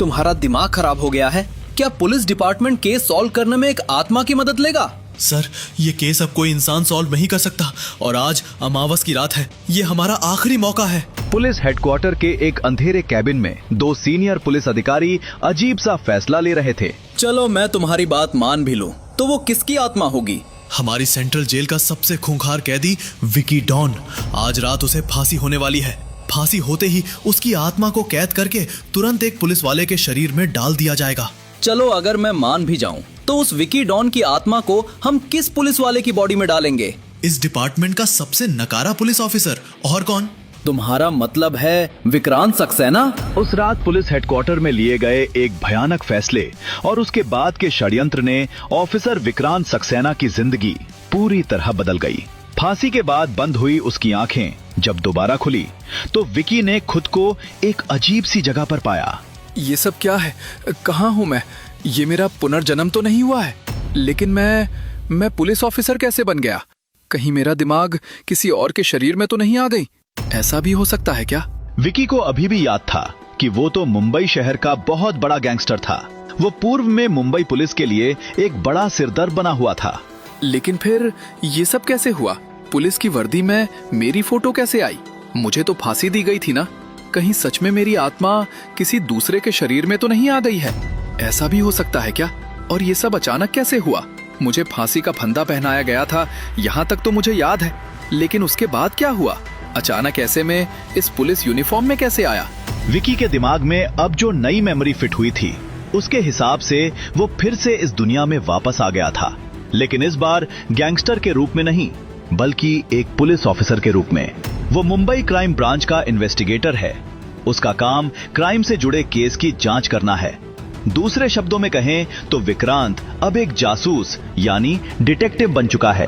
तुम्हारा दिमाग खराब हो गया है? क्या पुलिस डिपार्टमेंट केस सॉल्व करने में एक आत्मा की मदद लेगा? सर, ये केस अब कोई इंसान सॉल्व नहीं कर सकता और आज अमावस की रात है। ये हमारा आखिरी मौका है। पुलिस हेडक्वार्टर के एक अंधेरे कैबिन में दो सीनियर पुलिस अधिकारी अजीब सा फैसला ले रहे थे। चलो मैं तुम्हारी बात मान भी लूं, तो वो किसकी आत्मा होगी? हमारी सेंट्रल जेल का सबसे खूंखार कैदी विकी डॉन। आज रात उसे फांसी होने वाली है। फांसी होते ही उसकी आत्मा को कैद करके तुरंत एक पुलिस वाले के शरीर में डाल दिया जाएगा। चलो अगर मैं मान भी जाऊं, तो उस विकी डॉन की आत्मा को हम किस पुलिस वाले की बॉडी में डालेंगे? इस डिपार्टमेंट का सबसे नकारा पुलिस ऑफिसर। और कौन? तुम्हारा मतलब है विक्रांत सक्सेना? उस रात पुलिस हेडक्वार्टर में लिए गए एक भयानक फैसले और उसके बाद के षड्यंत्र ने ऑफिसर विक्रांत सक्सेना की जिंदगी पूरी तरह बदल गई। फांसी के बाद बंद हुई उसकी आंखें जब दोबारा खुली तो विकी ने खुद को एक अजीब सी जगह पर पाया। ये सब क्या है? कहाँ हूँ मैं? ये मेरा पुनर्जन्म तो नहीं हुआ है, लेकिन मैं पुलिस ऑफिसर कैसे बन गया? कहीं मेरा दिमाग किसी और के शरीर में तो नहीं आ गई? ऐसा भी हो सकता है क्या? विकी को अभी भी याद था कि वो तो मुंबई शहर का बहुत बड़ा गैंगस्टर था। वो पूर्व में मुंबई पुलिस के लिए एक बड़ा सिरदर्द बना हुआ था। लेकिन फिर ये सब कैसे हुआ? पुलिस की वर्दी में मेरी फोटो कैसे आई? मुझे तो फांसी दी गई थी ना? कहीं सच में मेरी आत्मा किसी दूसरे के शरीर में तो नहीं आ गई है? ऐसा भी हो सकता है क्या? और ये सब अचानक कैसे हुआ? मुझे फांसी का फंदा पहनाया गया था, यहाँ तक तो मुझे याद है, लेकिन उसके बाद क्या हुआ? अचानक ऐसे में इस पुलिस यूनिफॉर्म में कैसे आया? विकी के दिमाग में अब जो नई मेमोरी फिट हुई थी, उसके हिसाब से वो फिर से इस दुनिया में वापस आ गया था, लेकिन इस बार गैंगस्टर के रूप में नहीं, बल्कि एक पुलिस ऑफिसर के रूप में। वो मुंबई क्राइम ब्रांच का इन्वेस्टिगेटर है। उसका काम क्राइम से जुड़े केस की जांच करना है। दूसरे शब्दों में कहें तो विक्रांत अब एक जासूस यानी डिटेक्टिव बन चुका है।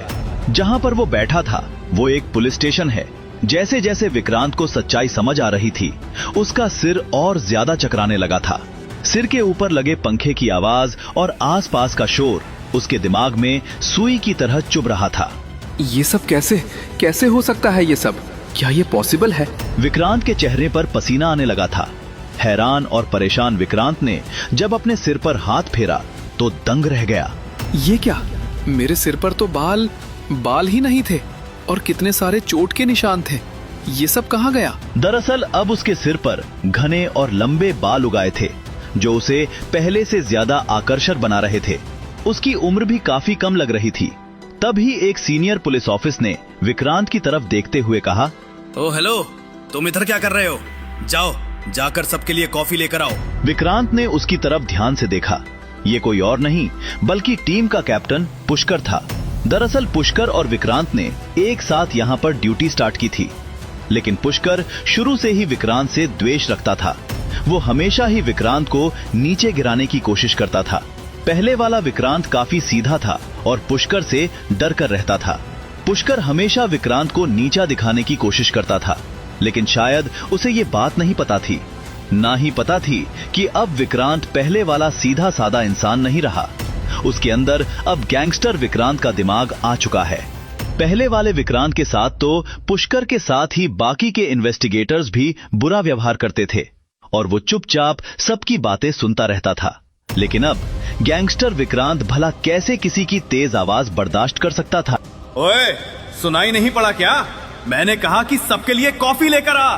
जहां पर वो बैठा था वो एक पुलिस स्टेशन है। जैसे जैसे विक्रांत को सच्चाई समझ आ रही थी, उसका सिर और ज्यादा चकराने लगा था। सिर के ऊपर लगे पंखे की आवाज और आसपास का शोर उसके दिमाग में सुई की तरह चुभ रहा था। ये सब कैसे हो सकता है? ये सब क्या ये पॉसिबल है? विक्रांत के चेहरे पर पसीना आने लगा था। हैरान और परेशान विक्रांत ने जब अपने सिर पर हाथ फेरा तो दंग रह गया। ये क्या? मेरे सिर पर तो बाल ही नहीं थे और कितने सारे चोट के निशान थे। ये सब कहाँ गया? दरअसल अब उसके सिर पर घने और लंबे बाल उगाए थे जो उसे पहले से ज्यादा आकर्षक बना रहे थे। उसकी उम्र भी काफी कम लग रही थी। तभी एक सीनियर पुलिस ऑफिसर ने विक्रांत की तरफ देखते हुए कहा, ओ हेलो, तुम इधर क्या कर रहे हो? जाओ जाकर सबके लिए कॉफी लेकर आओ। विक्रांत ने उसकी तरफ ध्यान से देखा। ये कोई और नहीं बल्कि टीम का कैप्टन पुष्कर था। दरअसल पुष्कर और विक्रांत ने एक साथ यहाँ पर ड्यूटी स्टार्ट की थी, लेकिन पुष्कर शुरू से ही विक्रांत से द्वेष रखता था। वो हमेशा ही विक्रांत को नीचे गिराने की कोशिश करता था। पहले वाला विक्रांत काफी सीधा था और पुष्कर से डर कर रहता था। पुष्कर हमेशा विक्रांत को नीचा दिखाने की कोशिश करता था, लेकिन शायद उसे ये बात नहीं पता थी। ना ही पता थी कि अब विक्रांत पहले वाला सीधा साधा इंसान नहीं रहा। उसके अंदर अब गैंगस्टर विक्रांत का दिमाग आ चुका है। पहले वाले विक्रांत के साथ तो पुष्कर के साथ ही बाकी के इन्वेस्टिगेटर्स भी बुरा व्यवहार करते थे और वो चुपचाप सबकी बातें सुनता रहता था। लेकिन अब गैंगस्टर विक्रांत भला कैसे किसी की तेज आवाज बर्दाश्त कर सकता था? ओए, सुनाई नहीं पड़ा क्या? मैंने कहा कि सबके लिए कॉफी लेकर आ।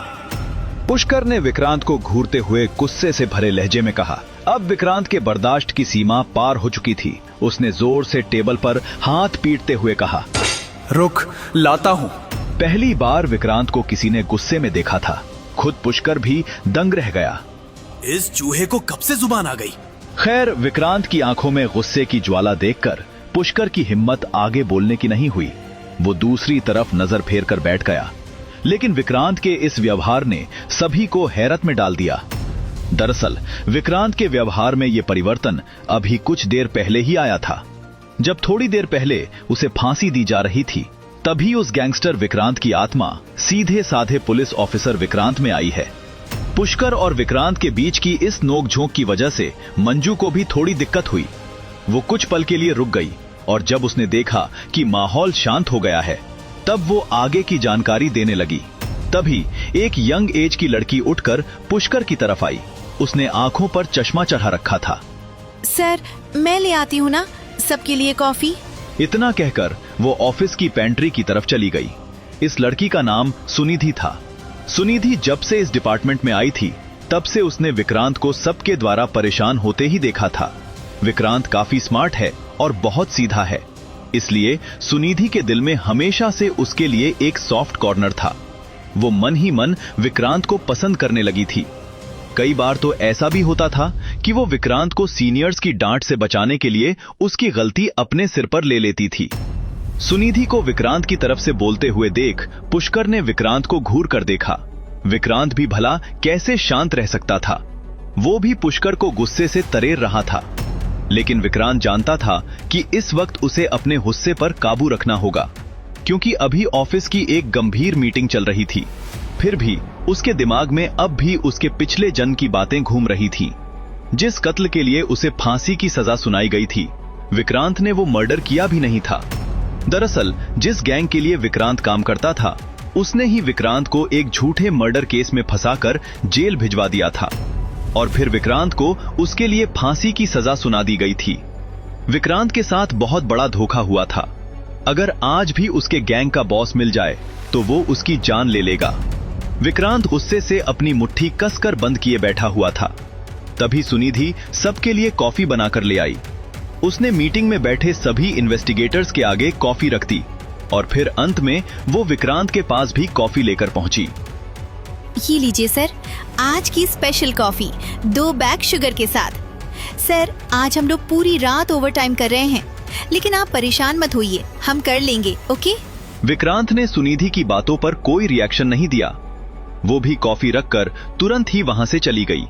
पुष्कर ने विक्रांत को घूरते हुए गुस्से से भरे लहजे में कहा। अब विक्रांत के बर्दाश्त की सीमा पार हो चुकी थी। उसने जोर से टेबल पर हाथ पीटते हुए कहा, रुक, लाता हूँ। पहली बार विक्रांत को किसी ने गुस्से में देखा था। खुद पुष्कर भी दंग रह गया। इस चूहे को कब से जुबान आ गई? खैर, विक्रांत की आंखों में गुस्से की ज्वाला देखकर पुष्कर की हिम्मत आगे बोलने की नहीं हुई। वो दूसरी तरफ नजर फेर कर बैठ गया। लेकिन विक्रांत के इस व्यवहार ने सभी को हैरत में डाल दिया। दरअसल विक्रांत के व्यवहार में ये परिवर्तन अभी कुछ देर पहले ही आया था। जब थोड़ी देर पहले उसे फांसी दी जा रही थी, तभी उस गैंगस्टर विक्रांत की आत्मा सीधे साधे पुलिस ऑफिसर विक्रांत में आई है। पुष्कर और विक्रांत के बीच की इस नोकझोंक की वजह से मंजू को भी थोड़ी दिक्कत हुई। वो कुछ पल के लिए रुक गई और जब उसने देखा कि माहौल शांत हो गया है, तब वो आगे की जानकारी देने लगी। तभी एक यंग एज की लड़की उठकर पुष्कर की तरफ आई उसने आंखों पर चश्मा चढ़ा रखा था। सर, मैं ले आती हूँ ना सबके लिए कॉफी। इतना कहकर वो ऑफिस की पेंट्री की तरफ चली गई। इस लड़की का नाम सुनिधि था। सुनिधि जब से इस डिपार्टमेंट में आई थी तब से उसने विक्रांत को सबके द्वारा परेशान होते ही देखा था। विक्रांत काफी स्मार्ट है और बहुत सीधा है, इसलिए सुनिधि के दिल में हमेशा से उसके लिए एक सॉफ्ट कॉर्नर था। वो मन ही मन विक्रांत को पसंद करने लगी थी। कई बार तो ऐसा भी होता था कि वो विक्रांत को सीनियर्स की डांट से बचाने के लिए उसकी गलती अपने सिर पर ले लेती थी। सुनिधि को विक्रांत की तरफ से बोलते हुए देख पुष्कर ने विक्रांत को घूर कर देखा। विक्रांत भी भला कैसे शांत रह सकता था। वो भी पुष्कर को गुस्से से तरेर रहा था, लेकिन विक्रांत जानता था कि इस वक्त उसे अपने गुस्से पर काबू रखना होगा, क्योंकि अभी ऑफिस की एक गंभीर मीटिंग चल रही थी। फिर भी उसके दिमाग में अब भी उसके पिछले जन्म की बातें घूम रही थी। जिस कत्ल के लिए उसे फांसी की सजा सुनाई गई थी, विक्रांत ने वो मर्डर किया भी नहीं था। दरअसल जिस गैंग के लिए विक्रांत काम करता था, उसने ही विक्रांत को एक झूठे मर्डर केस में फंसाकर जेल भिजवा दिया था और फिर विक्रांत को उसके लिए फांसी की सजा सुना दी गई थी। विक्रांत के साथ बहुत बड़ा धोखा हुआ था। अगर आज भी उसके गैंग का बॉस मिल जाए तो वो उसकी जान ले लेगा। विक्रांत गुस्से से अपनी मुट्ठी कसकर बंद किए बैठा हुआ था। तभी सुनिधि सबके लिए कॉफी बनाकर ले आई। उसने मीटिंग में बैठे सभी इन्वेस्टिगेटर्स के आगे कॉफी रख दी और फिर अंत में वो विक्रांत के पास भी कॉफी लेकर पहुंची। ये लीजिए सर, आज की स्पेशल कॉफी 2 बैग शुगर के साथ। सर, आज हम लोग पूरी रात ओवरटाइम कर रहे हैं, लेकिन आप परेशान मत होइए, हम कर लेंगे, ओके? विक्रांत ने सुनिधि की बातों पर कोई रिएक्शन नहीं दिया। वो भी कॉफी रखकर तुरंत ही वहां से चली गई।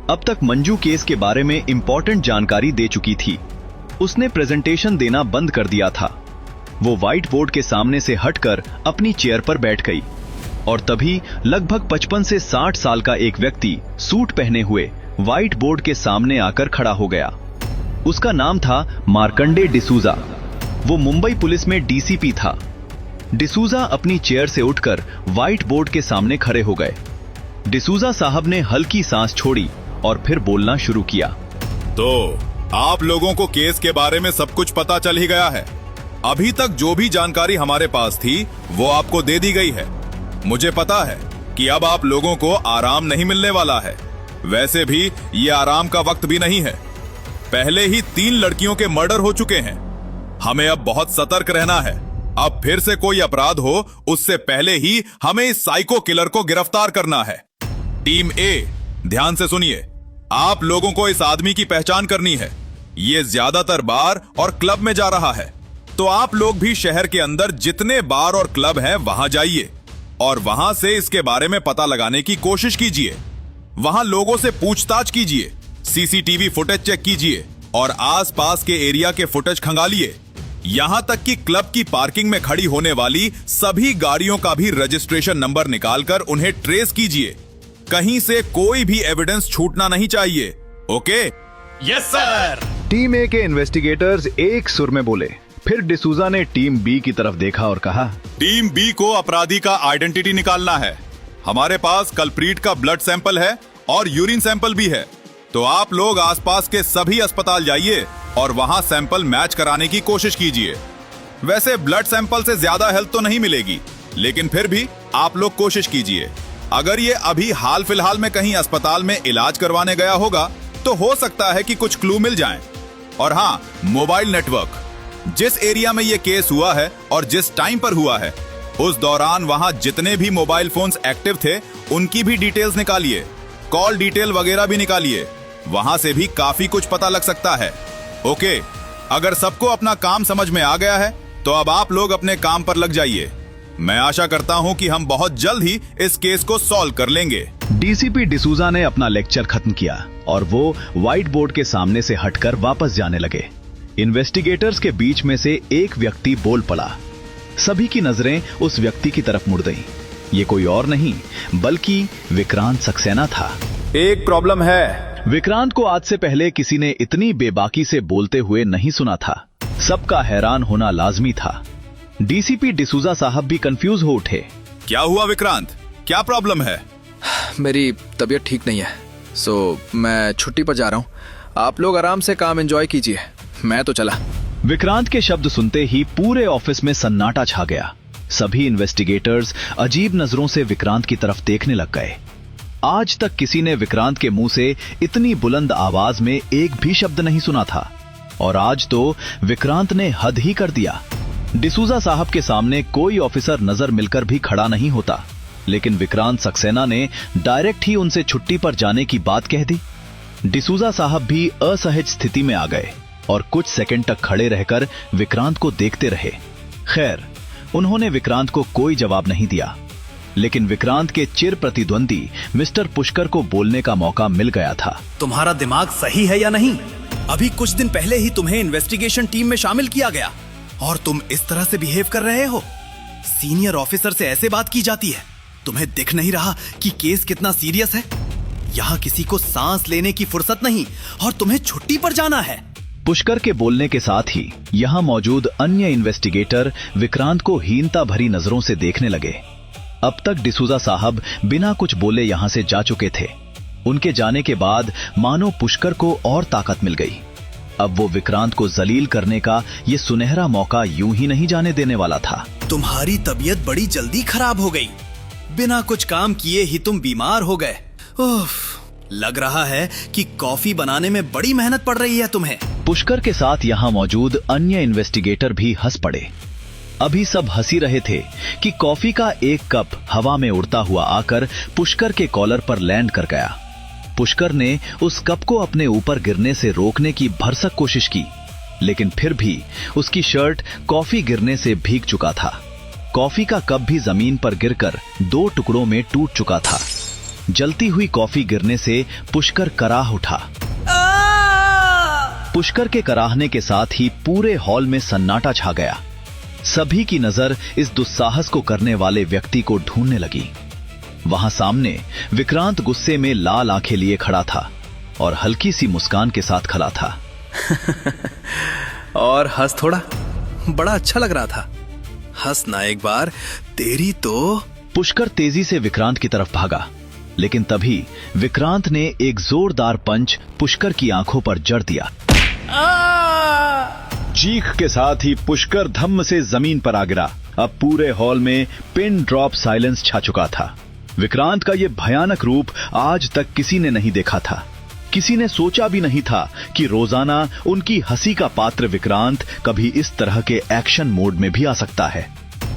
अब तक मंजू केस के बारे में इंपॉर्टेंट जानकारी दे चुकी थी। उसने प्रेजेंटेशन देना बंद कर दिया था। वो व्हाइट बोर्ड के सामने से हटकर अपनी चेयर पर बैठ गई और तभी लगभग 55 से 60 साल का एक व्यक्ति सूट पहने हुए व्हाइट बोर्ड के सामने आकर खड़ा हो गया। उसका नाम था मार्कंडे डिसूजा। वो मुंबई पुलिस में डीसीपी था। डिसूजा अपनी चेयर से उठकर व्हाइट बोर्ड के सामने खड़े हो गए। डिसूजा साहब ने हल्की सांस छोड़ी और फिर बोलना शुरू किया। तो आप लोगों को केस के बारे में सब कुछ पता चल ही गया है। अभी तक जो भी जानकारी हमारे पास थी वो आपको दे दी गई है। मुझे पता है कि अब आप लोगों को आराम नहीं मिलने वाला है। वैसे भी ये आराम का वक्त भी नहीं है। पहले ही 3 लड़कियों के मर्डर हो चुके हैं। हमें अब बहुत सतर्क रहना है। अब फिर से कोई अपराध हो उससे पहले ही हमें इस साइको किलर को गिरफ्तार करना है। टीम ए, ध्यान से सुनिए। आप लोगों को इस आदमी की पहचान करनी है। ये ज्यादातर बार और क्लब में जा रहा है, तो आप लोग भी शहर के अंदर जितने बार और क्लब हैं वहां जाइए और वहां से इसके बारे में पता लगाने की कोशिश कीजिए। वहां लोगों से पूछताछ कीजिए, सीसीटीवी फुटेज चेक कीजिए और आसपास के एरिया के फुटेज खंगालिए। यहां तक कि क्लब की पार्किंग में खड़ी होने वाली सभी गाड़ियों का भी रजिस्ट्रेशन नंबर निकालकर उन्हें ट्रेस कीजिए। कहीं से कोई भी एविडेंस छूटना नहीं चाहिए। ओके? Yes sir. टीम ए के इन्वेस्टिगेटर्स एक सुर में बोले। फिर डिसूजा ने टीम बी की तरफ देखा और कहा, टीम बी को अपराधी का आइडेंटिटी निकालना है। हमारे पास कल्प्रीट का ब्लड सैंपल है और यूरिन सैंपल भी है, तो आप लोग आसपास के सभी अस्पताल जाइए और वहां सैंपल मैच कराने की कोशिश कीजिए। वैसे ब्लड सैंपल से ज्यादा हेल्प तो नहीं मिलेगी, लेकिन फिर भी आप लोग कोशिश कीजिए। अगर ये अभी हाल फिलहाल में कहीं अस्पताल में इलाज करवाने गया होगा तो हो सकता है कि कुछ क्लू मिल जाएं। और हाँ, मोबाइल नेटवर्क, जिस एरिया में ये केस हुआ है और जिस टाइम पर हुआ है उस दौरान वहां जितने भी मोबाइल फोन्स एक्टिव थे उनकी भी डिटेल्स निकालिए, कॉल डिटेल वगैरह भी निकालिए। वहां से भी काफी कुछ पता लग सकता है। ओके, अगर सबको अपना काम समझ में आ गया है तो अब आप लोग अपने काम पर लग जाइए। मैं आशा करता हूं कि हम बहुत जल्द ही इस केस को सॉल्व कर लेंगे। डीसीपी डिसूजा ने अपना लेक्चर खत्म किया और वो व्हाइट बोर्ड के सामने से हटकर वापस जाने लगे। इन्वेस्टिगेटर्स के बीच में से एक व्यक्ति बोल पड़ा। सभी की नजरें उस व्यक्ति की तरफ मुड़ गईं। ये कोई और नहीं बल्कि विक्रांत सक्सेना था। एक प्रॉब्लम है। विक्रांत को आज से पहले किसी ने इतनी बेबाकी से बोलते हुए नहीं सुना था। सबका हैरान होना लाजमी था। डीसीपी डिसूजा साहब भी कंफ्यूज हो उठे। क्या हुआ विक्रांत, क्या प्रॉब्लम है? मेरी तबीयत ठीक नहीं है। मैं छुट्टी पर जा रहा हूँ। आप लोग आराम से काम एंजॉय कीजिए, मैं तो चला। विक्रांत के शब्द सुनते ही पूरे ऑफिस में सन्नाटा छा गया। सभी इन्वेस्टिगेटर्स अजीब नजरों से विक्रांत की तरफ देखने लग गए। आज तक किसी ने विक्रांत के मुंह से इतनी बुलंद आवाज में एक भी शब्द नहीं सुना था, और आज तो विक्रांत ने हद ही कर दिया। डिसूजा साहब के सामने कोई ऑफिसर नजर मिलकर भी खड़ा नहीं होता, लेकिन विक्रांत सक्सेना ने डायरेक्ट ही उनसे छुट्टी पर जाने की बात कह दी। डिसूजा साहब भी असहज स्थिति में आ गए और कुछ सेकंड तक खड़े रहकर विक्रांत को देखते रहे। खैर, उन्होंने विक्रांत को कोई जवाब नहीं दिया, लेकिन विक्रांत के चिर प्रतिद्वंदी मिस्टर पुष्कर को बोलने का मौका मिल गया था। तुम्हारा दिमाग सही है या नहीं? अभी कुछ दिन पहले ही तुम्हें इन्वेस्टिगेशन टीम में शामिल किया गया और तुम इस तरह से बिहेव कर रहे हो। सीनियर ऑफिसर से ऐसे बात की जाती है? तुम्हें दिख नहीं रहा कि केस कितना सीरियस है? यहाँ किसी को सांस लेने की फुर्सत नहीं और तुम्हें छुट्टी पर जाना है। पुष्कर के बोलने के साथ ही यहाँ मौजूद अन्य इन्वेस्टिगेटर विक्रांत को हीनता भरी नजरों से देखने लगे। अब तक डिसूजा साहब बिना कुछ बोले यहाँ से जा चुके थे। उनके जाने के बाद मानो पुष्कर को और ताकत मिल गई। अब वो विक्रांत को जलील करने का ये सुनहरा मौका यूं ही नहीं जाने देने वाला था। तुम्हारी तबीयत बड़ी जल्दी खराब हो गई। बिना कुछ काम किए ही तुम बीमार हो गए। उफ, लग रहा है कि कॉफी बनाने में बड़ी मेहनत पड़ रही है तुम्हें। पुष्कर के साथ यहाँ मौजूद अन्य इन्वेस्टिगेटर भी हंस पड़े। अभी सब हंसी रहे थे कि कॉफी का एक कप हवा में उड़ता हुआ आकर पुष्कर के कॉलर पर लैंड कर गया। पुष्कर ने उस कप को अपने ऊपर गिरने से रोकने की भरसक कोशिश की, लेकिन फिर भी उसकी शर्ट कॉफी गिरने से भीग चुका था। कॉफी का कप भी जमीन पर गिरकर 2 टुकड़ों में टूट चुका था। जलती हुई कॉफी गिरने से पुष्कर कराह उठा। पुष्कर के कराहने के साथ ही पूरे हॉल में सन्नाटा छा गया। सभी की नजर इस दुस्साहस को करने वाले व्यक्ति को ढूंढने लगी। वहां सामने विक्रांत गुस्से में लाल आंखें लिए खड़ा था और हल्की सी मुस्कान के साथ खड़ा था। और हंस थोड़ा, बड़ा अच्छा लग रहा था। हंस ना एक बार, तेरी तो। पुष्कर तेजी से विक्रांत की तरफ भागा, लेकिन तभी विक्रांत ने एक जोरदार पंच पुष्कर की आंखों पर जड़ दिया। चीख के साथ ही पुष्कर धम्म से जमीन पर आ गिरा। अब पूरे हॉल में पिन ड्रॉप साइलेंस छा चुका था। विक्रांत का यह भयानक रूप आज तक किसी ने नहीं देखा था। किसी ने सोचा भी नहीं था कि रोजाना उनकी हंसी का पात्र विक्रांत कभी इस तरह के एक्शन मोड में भी आ सकता है।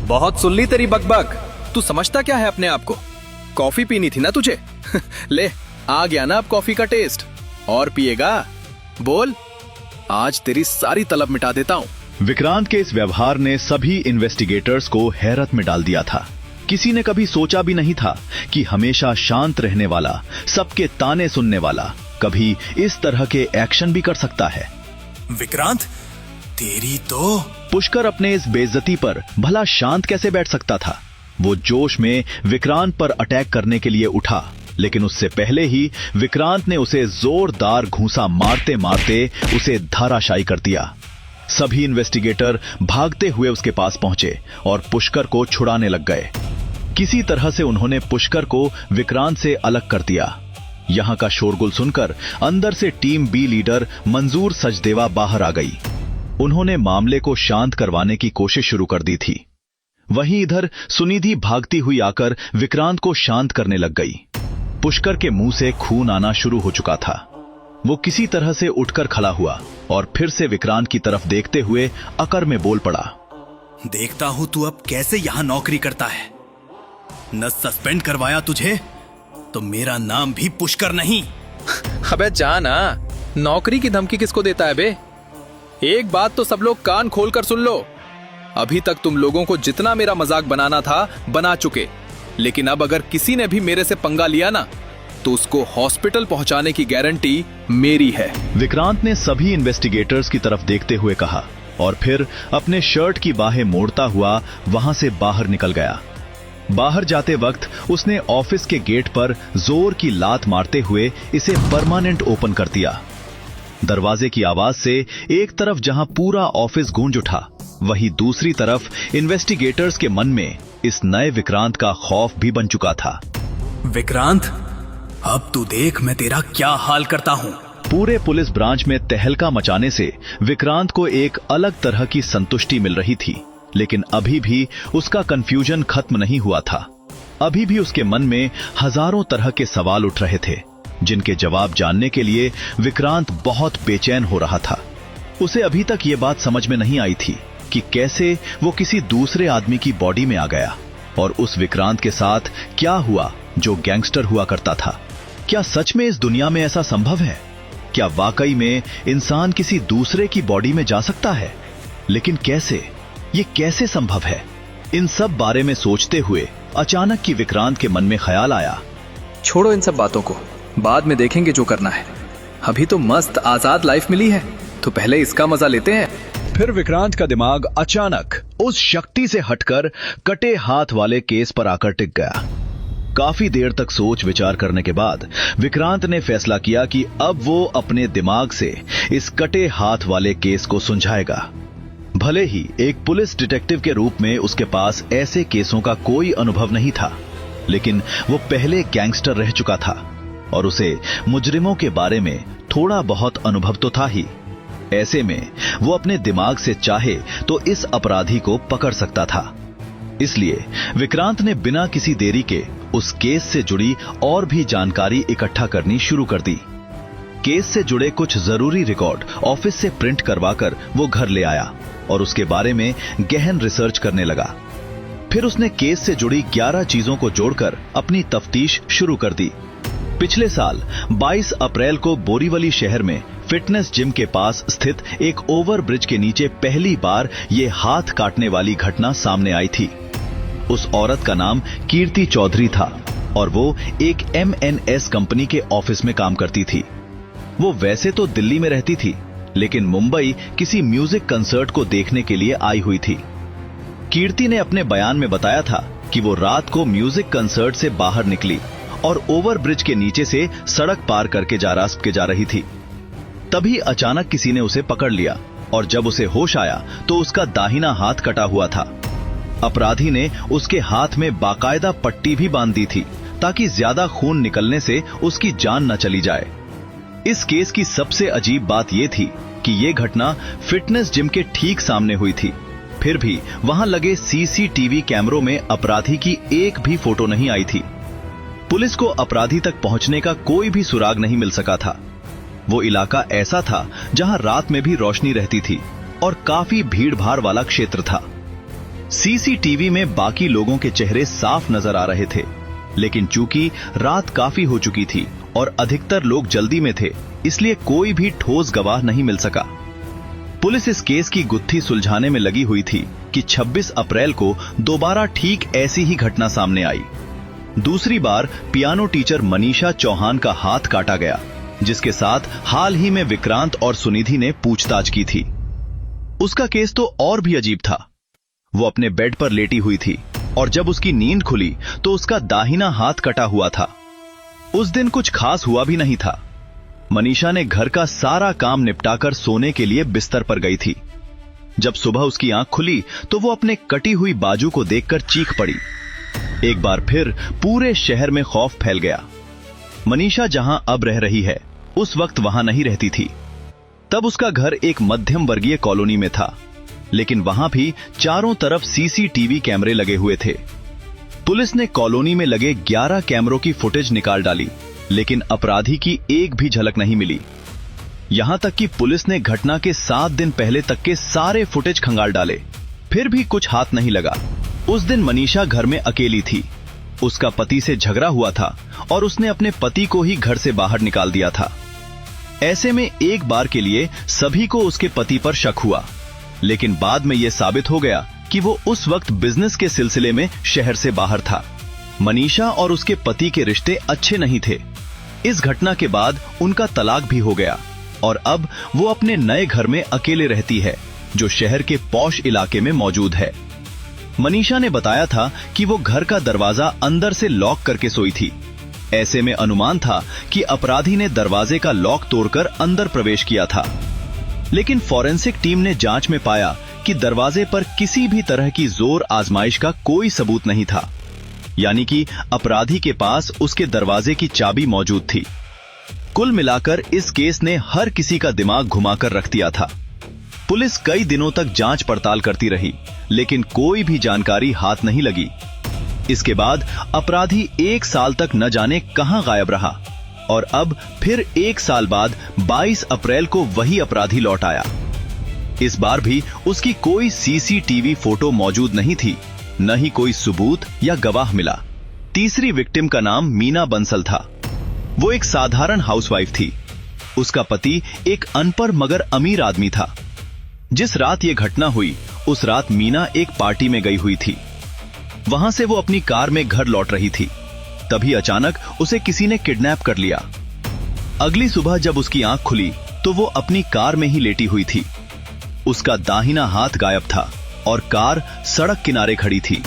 बहुत सुन ली तेरी बकबक। तू समझता क्या है अपने आप को? कॉफी पीनी थी ना तुझे? ले, आ गया ना अब कॉफी का टेस्ट। और पिएगा? बोल, आज तेरी सारी तलब मिटा देता हूं। विक्रांत के इस व्यवहार ने सभी इन्वेस्टिगेटर्स को हैरत में डाल दिया था। किसी ने कभी सोचा भी नहीं था कि हमेशा शांत रहने वाला, सबके ताने सुनने वाला, कभी इस तरह के एक्शन भी कर सकता है। विक्रांत, तेरी तो। पुष्कर अपने इस बेइज्जती पर भला शांत कैसे बैठ सकता था? वो जोश में विक्रांत पर अटैक करने के लिए उठा, लेकिन उससे पहले ही विक्रांत ने उसे जोरदार घूंसा मारते मारते उसे धराशायी कर दिया। सभी इन्वेस्टिगेटर भागते हुए उसके पास पहुंचे और पुष्कर को छुड़ाने लग गए। किसी तरह से उन्होंने पुष्कर को विक्रांत से अलग कर दिया। यहां का शोरगुल सुनकर अंदर से टीम बी लीडर मंजूर सचदेवा बाहर आ गई। उन्होंने मामले को शांत करवाने की कोशिश शुरू कर दी थी। वहीं इधर सुनिधि भागती हुई आकर विक्रांत को शांत करने लग गई। पुष्कर के मुंह से खून आना शुरू हो चुका था। वो किसी तरह से उठकर खड़ा हुआ और फिर से विक्रांत की तरफ देखते हुए अकर में बोल पड़ा। देखता हूं तू अब कैसे यहां नौकरी करता है। न सस्पेंड करवाया तुझे तो मेरा नाम भी पुष्कर नहीं। अबे जाना, नौकरी की धमकी किसको देता है बे? एक बात तो सब लोग कान खोलकर सुन लो। अभी तक तुम लोगों को जितना मेरा मजाक बनाना था बना चुके, लेकिन अब अगर किसी ने भी मेरे से पंगा लिया ना तो उसको हॉस्पिटल पहुंचाने की गारंटी मेरी है। विक्रांत ने सभी इन्वेस्टिगेटर्स की तरफ देखते हुए कहा और फिर अपने शर्ट की बाहें मोड़ता हुआ वहां से बाहर निकल गया। बाहर जाते वक्त उसने ऑफिस के गेट पर जोर की लात मारते हुए इसे परमानेंट ओपन कर दिया। दरवाजे की आवाज से एक तरफ जहां पूरा ऑफिस गूंज उठा, वहीं दूसरी तरफ इन्वेस्टिगेटर्स के मन में इस नए विक्रांत का खौफ भी बन चुका था। विक्रांत, अब तू देख मैं तेरा क्या हाल करता हूँ। पूरे पुलिस ब्रांच में तहलका मचाने से विक्रांत को एक अलग तरह की संतुष्टि मिल रही थी, लेकिन अभी भी उसका कंफ्यूजन खत्म नहीं हुआ था। अभी भी उसके मन में हजारों तरह के सवाल उठ रहे थे, जिनके जवाब जानने के लिए विक्रांत बहुत बेचैन हो रहा था। उसे अभी तक ये बात समझ में नहीं आई थी कि कैसे वो किसी दूसरे आदमी की बॉडी में आ गया, और उस विक्रांत के साथ क्या हुआ जो गैंगस्टर हुआ करता था। क्या सच में इस दुनिया में ऐसा संभव है? क्या वाकई में इंसान किसी दूसरे की बॉडी में जा सकता है? लेकिन कैसे? ये कैसे संभव है? इन सब बारे में सोचते हुए अचानक की विक्रांत के मन में ख्याल आया, छोड़ो इन सब बातों को, बाद में देखेंगे जो करना है। अभी तो मस्त आजाद लाइफ मिली है, तो पहले इसका मजा लेते हैं। फिर विक्रांत का दिमाग अचानक उस शक्ति से हटकर कटे हाथ वाले केस पर आकर टिक गया। काफी देर तक सोच विचार करने के बाद विक्रांत ने फैसला किया कि अब वो अपने दिमाग से इस कटे हाथ वाले केस को सुलझाएगा। भले ही एक पुलिस डिटेक्टिव के रूप में उसके पास ऐसे केसों का कोई अनुभव नहीं था, लेकिन वो पहले गैंगस्टर रह चुका था और उसे मुजरिमों के बारे में थोड़ा बहुत अनुभव तो था ही। ऐसे में वो अपने दिमाग से चाहे तो इस अपराधी को पकड़ सकता था। इसलिए विक्रांत ने बिना किसी देरी के उस केस से जुड़ी और भी जानकारी इकट्ठा करनी शुरू कर दी। केस से जुड़े कुछ जरूरी रिकॉर्ड ऑफिस से प्रिंट करवाकर वो घर ले आया और उसके बारे में गहन रिसर्च करने लगा। फिर उसने केस से जुड़ी 11 चीजों को जोड़कर अपनी तफ्तीश शुरू कर दी। पिछले साल 22 अप्रैल को बोरीवली शहर में फिटनेस जिम के पास स्थित एक ओवर ब्रिज के नीचे पहली बार ये हाथ काटने वाली घटना सामने आई थी। उस औरत का नाम कीर्ति चौधरी था और वो एक MNS कंपनी के ऑफिस में काम करती थी। वो वैसे तो दिल्ली में रहती थी, लेकिन मुंबई किसी म्यूजिक कंसर्ट को देखने के लिए आई हुई थी। कीर्ति ने अपने बयान में बताया था कि वो रात को म्यूजिक कंसर्ट से बाहर निकली और ओवर ब्रिज के नीचे से सड़क पार करके जा रही थी। तभी अचानक किसी ने उसे पकड़ लिया और जब उसे होश आया तो उसका दाहिना हाथ कटा हुआ था। अपराधी ने उसके हाथ में बाकायदा पट्टी भी बांध दी थी ताकि ज्यादा खून निकलने से उसकी जान न चली जाए। इस केस की सबसे अजीब बात यह थी कि यह घटना फिटनेस जिम के ठीक सामने हुई थी। फिर भी वहां लगे CCTV कैमरों में अपराधी की एक भी फोटो नहीं आई थी। पुलिस को अपराधी तक पहुंचने का कोई भी सुराग नहीं मिल सका था। वो इलाका ऐसा था जहां रात में भी रोशनी रहती थी और काफी भीड़-भाड़ वाला क्षेत्र था। CCTV में बाकी लोगों के चेहरे साफ नजर आ रहे थे, लेकिन चूंकि रात काफी हो चुकी थी और अधिकतर लोग जल्दी में थे, इसलिए कोई भी ठोस गवाह नहीं मिल सका। पुलिस इस केस की गुत्थी सुलझाने में लगी हुई थी कि 26 अप्रैल को दोबारा ठीक ऐसी ही घटना सामने आई। दूसरी बार पियानो टीचर मनीषा चौहान का हाथ काटा गया, जिसके साथ हाल ही में विक्रांत और सुनिधि ने पूछताछ की थी। उसका केस तो और भी अजीब था। वो अपने बेड पर लेटी हुई थी और जब उसकी नींद खुली तो उसका दाहिना हाथ कटा हुआ था। उस दिन कुछ खास हुआ भी नहीं था। मनीषा ने घर का सारा काम निपटाकर सोने के लिए बिस्तर पर गई थी। जब सुबह उसकी आंख खुली तो वो अपने कटी हुई बाजू को देखकर चीख पड़ी। एक बार फिर पूरे शहर में खौफ फैल गया। मनीषा जहां अब रह रही है, उस वक्त वहां नहीं रहती थी। तब उसका घर एक मध्यम वर्गीय कॉलोनी में था, लेकिन वहां भी चारों तरफ CCTV कैमरे लगे हुए थे। पुलिस ने कॉलोनी में लगे 11 कैमरों की फुटेज निकाल डाली, लेकिन अपराधी की एक भी झलक नहीं मिली। यहां तक कि पुलिस ने घटना के 7 दिन पहले तक के सारे फुटेज खंगाल डाले, फिर भी कुछ हाथ नहीं लगा। उस दिन मनीषा घर में अकेली थी। उसका पति से झगड़ा हुआ था और उसने अपने पति को ही घर से बाहर निकाल दिया था। ऐसे में एक बार के लिए सभी को उसके पति पर शक हुआ, लेकिन बाद में यह साबित हो गया कि वो उस वक्त बिजनेस के सिलसिले में शहर से बाहर था। मनीषा और उसके पति के रिश्ते अच्छे नहीं थे। इस घटना के बाद उनका तलाक भी हो गया और अब वो अपने नए घर में अकेले रहती है, जो शहर के पॉश इलाके में मौजूद है। मनीषा ने बताया था कि वो घर का दरवाजा अंदर से लॉक करके सोई थी। ऐसे में अनुमान था कि अपराधी ने दरवाजे का लॉक तोड़कर अंदर प्रवेश किया था, लेकिन फॉरेंसिक टीम ने जांच में पाया कि दरवाजे पर किसी भी तरह की जोर आजमाइश का कोई सबूत नहीं था। यानी कि अपराधी के पास उसके दरवाजे की चाबी मौजूद थी। कुल मिलाकर इस केस ने हर किसी का दिमाग घुमाकर रख दिया था। पुलिस कई दिनों तक जांच पड़ताल करती रही, लेकिन कोई भी जानकारी हाथ नहीं लगी। इसके बाद अपराधी 1 साल तक न जाने कहां गायब रहा और अब फिर 1 साल बाद 22 अप्रैल को वही अपराधी लौट आया। इस बार भी उसकी कोई सीसीटीवी फोटो मौजूद नहीं थी, न ही कोई सबूत या गवाह मिला। तीसरी विक्टिम का नाम मीना बंसल था। वो एक साधारण हाउसवाइफ थी। उसका पति एक अनपढ़ मगर अमीर आदमी था। जिस रात ये घटना हुई उस रात मीना एक पार्टी में गई हुई थी। वहां से वो अपनी कार में घर लौट रही थी। तभी अचानक उसे किसी ने किडनैप कर लिया। अगली सुबह जब उसकी आंख खुली तो वो अपनी कार में ही लेटी हुई थी। उसका दाहिना हाथ गायब था और कार सड़क किनारे खड़ी थी।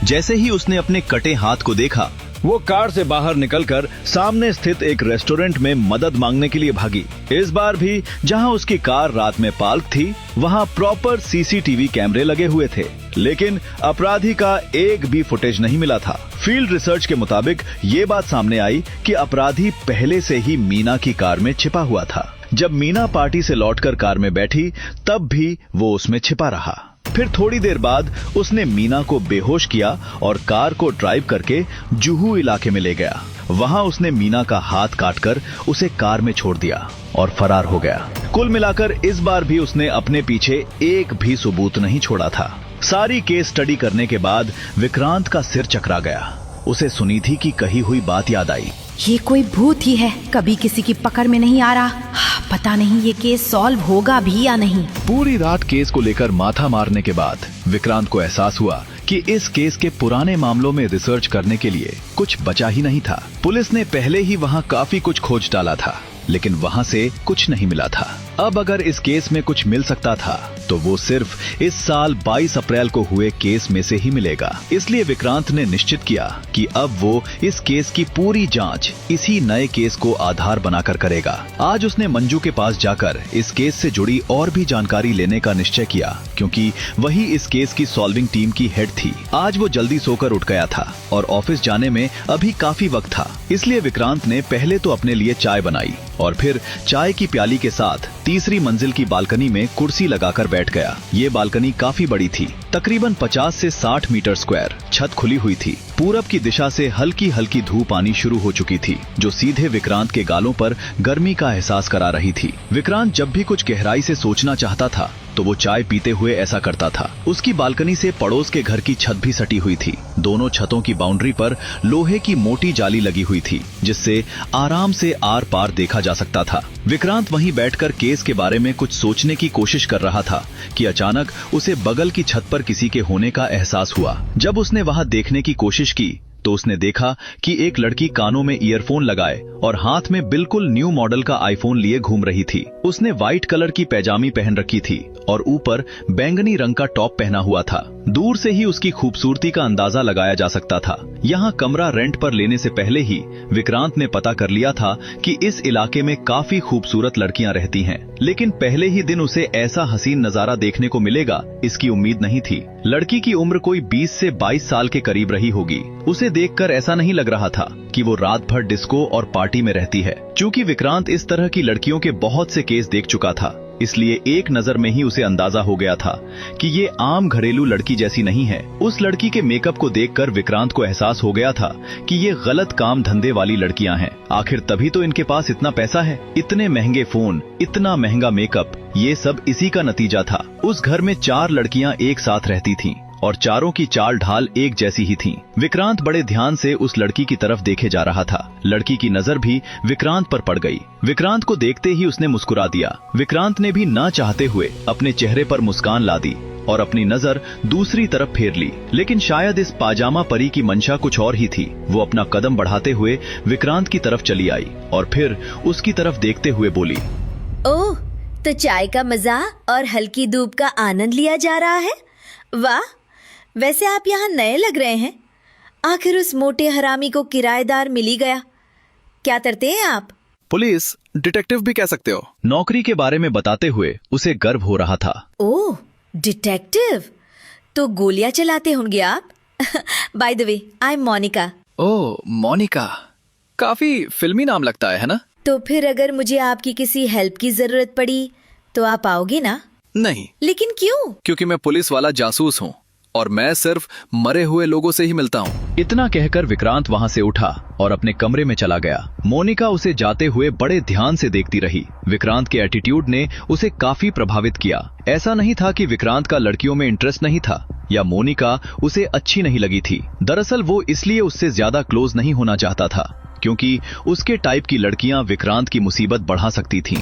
जैसे ही उसने अपने कटे हाथ को देखा, वो कार से बाहर निकलकर सामने स्थित एक रेस्टोरेंट में मदद मांगने के लिए भागी। इस बार भी जहां उसकी कार रात में पार्क थी, वहां प्रॉपर सीसीटीवी कैमरे लगे हुए थे, लेकिन अपराधी का एक भी फुटेज नहीं मिला था। फील्ड रिसर्च के मुताबिक ये बात सामने आई कि अपराधी पहले से ही मीना की कार में छिपा हुआ था। जब मीना पार्टी से लौटकर कार में बैठी, तब भी वो उसमें छिपा रहा। फिर थोड़ी देर बाद उसने मीना को बेहोश किया और कार को ड्राइव करके जुहू इलाके में ले गया। वहां उसने मीना का हाथ काटकर उसे कार में छोड़ दिया और फरार हो गया। कुल मिलाकर इस बार भी उसने अपने पीछे एक भी सबूत नहीं छोड़ा था। सारी केस स्टडी करने के बाद विक्रांत का सिर चकरा गया। उसे सुनीति की कही हुई बात याद आई। ये कोई भूत ही है, कभी किसी की पकड़ में नहीं आ रहा। पता नहीं ये केस सॉल्व होगा भी या नहीं। पूरी रात केस को लेकर माथा मारने के बाद विक्रांत को एहसास हुआ कि इस केस के पुराने मामलों में रिसर्च करने के लिए कुछ बचा ही नहीं था। पुलिस ने पहले ही वहां काफी कुछ खोज डाला था, लेकिन वहां से कुछ नहीं मिला था। अब अगर इस केस में कुछ मिल सकता था तो वो सिर्फ इस साल 22 अप्रैल को हुए केस में से ही मिलेगा। इसलिए विक्रांत ने निश्चित किया कि अब वो इस केस की पूरी जांच इसी नए केस को आधार बनाकर करेगा। आज उसने मंजू के पास जाकर इस केस से जुड़ी और भी जानकारी लेने का निश्चय किया, क्योंकि वही इस केस की सॉल्विंग टीम की हेड थी। आज वो जल्दी सोकर उठ गया था और ऑफिस जाने में अभी काफी वक्त था। इसलिए विक्रांत ने पहले तो अपने लिए चाय बनाई और फिर चाय की प्याली के साथ तीसरी मंजिल की बालकनी में कुर्सी लगाकर बैठ गया। ये बालकनी काफी बड़ी थी, तकरीबन 50 से 60 मीटर स्क्वायर। छत खुली हुई थी। पूरब की दिशा से हल्की हल्की धूप आनी शुरू हो चुकी थी, जो सीधे विक्रांत के गालों पर गर्मी का एहसास करा रही थी। विक्रांत जब भी कुछ गहराई से सोचना चाहता था तो वो चाय पीते हुए ऐसा करता था। उसकी बालकनी से पड़ोस के घर की छत भी सटी हुई थी। दोनों छतों की बाउंड्री पर लोहे की मोटी जाली लगी हुई थी, जिससे आराम से आर पार देखा जा सकता था। विक्रांत वहीं बैठकर केस के बारे में कुछ सोचने की कोशिश कर रहा था कि अचानक उसे बगल की छत पर किसी के होने का एहसास हुआ। जब उसने वहां देखने की कोशिश की तो उसने देखा कि एक लड़की कानों में ईयरफोन लगाए और हाथ में बिल्कुल न्यू मॉडल का आईफोन लिए घूम रही थी। उसने व्हाइट कलर की पैजामी पहन रखी थी और ऊपर बैंगनी रंग का टॉप पहना हुआ था। दूर से ही उसकी खूबसूरती का अंदाजा लगाया जा सकता था। यहाँ कमरा रेंट पर लेने से पहले ही विक्रांत ने पता कर लिया था कि इस इलाके में काफी खूबसूरत लड़कियां रहती हैं, लेकिन पहले ही दिन उसे ऐसा हसीन नजारा देखने को मिलेगा इसकी उम्मीद नहीं थी। लड़की की उम्र कोई 20 से 22 साल के करीब रही होगी। उसे देखकर ऐसा नहीं लग रहा था कि वो रात भर डिस्को और पार्टी में रहती है। चूंकि विक्रांत इस तरह की लड़कियों के बहुत से केस देख चुका था, इसलिए एक नजर में ही उसे अंदाजा हो गया था कि ये आम घरेलू लड़की जैसी नहीं है। उस लड़की के मेकअप को देखकर विक्रांत को एहसास हो गया था कि ये गलत काम धंधे वाली लड़कियां हैं। आखिर तभी तो इनके पास इतना पैसा है। इतने महंगे फोन, इतना महंगा मेकअप, ये सब इसी का नतीजा था। उस घर में 4 लड़कियां एक साथ रहती थीं और चारों की चाल ढाल एक जैसी ही थी। विक्रांत बड़े ध्यान से उस लड़की की तरफ देखे जा रहा था। लड़की की नजर भी विक्रांत पर पड़ गई। विक्रांत को देखते ही उसने मुस्कुरा दिया। विक्रांत ने भी ना चाहते हुए अपने चेहरे पर मुस्कान ला दी और अपनी नजर दूसरी तरफ फेर ली, लेकिन शायद इस पाजामा परी की मंशा कुछ और ही थी। वो अपना कदम बढ़ाते हुए विक्रांत की तरफ चली आई और फिर उसकी तरफ देखते हुए बोली, ओह, तो चाय का मजा और हल्की धूप का आनंद लिया जा रहा है। वाह, वैसे आप यहाँ नए लग रहे हैं। आखिर उस मोटे हरामी को किराएदार मिल ही गया। क्या करते हैं आप? पुलिस डिटेक्टिव भी कह सकते हो। नौकरी के बारे में बताते हुए उसे गर्व हो रहा था। ओह, डिटेक्टिव, तो गोलियां चलाते होंगे आप? By the way, I am Monika. Oh Monika, काफी फिल्मी नाम लगता है ना? तो फिर अगर मुझे आपकी किसी हेल्प की जरूरत पड़ी तो आप आओगे ना? नहीं। लेकिन क्यों? क्योंकि मैं पुलिस वाला जासूस हूँ और मैं सिर्फ मरे हुए लोगों से ही मिलता हूँ। इतना कहकर विक्रांत वहां से उठा और अपने कमरे में चला गया। मोनिका उसे जाते हुए बड़े ध्यान से देखती रही। विक्रांत के एटीट्यूड ने उसे काफी प्रभावित किया। ऐसा नहीं था कि विक्रांत का लड़कियों में इंटरेस्ट नहीं था या मोनिका उसे अच्छी नहीं लगी थी। दरअसल वो इसलिए उससे ज्यादा क्लोज नहीं होना चाहता था क्योंकि उसके टाइप की लड़कियां विक्रांत की मुसीबत बढ़ा सकती थीं।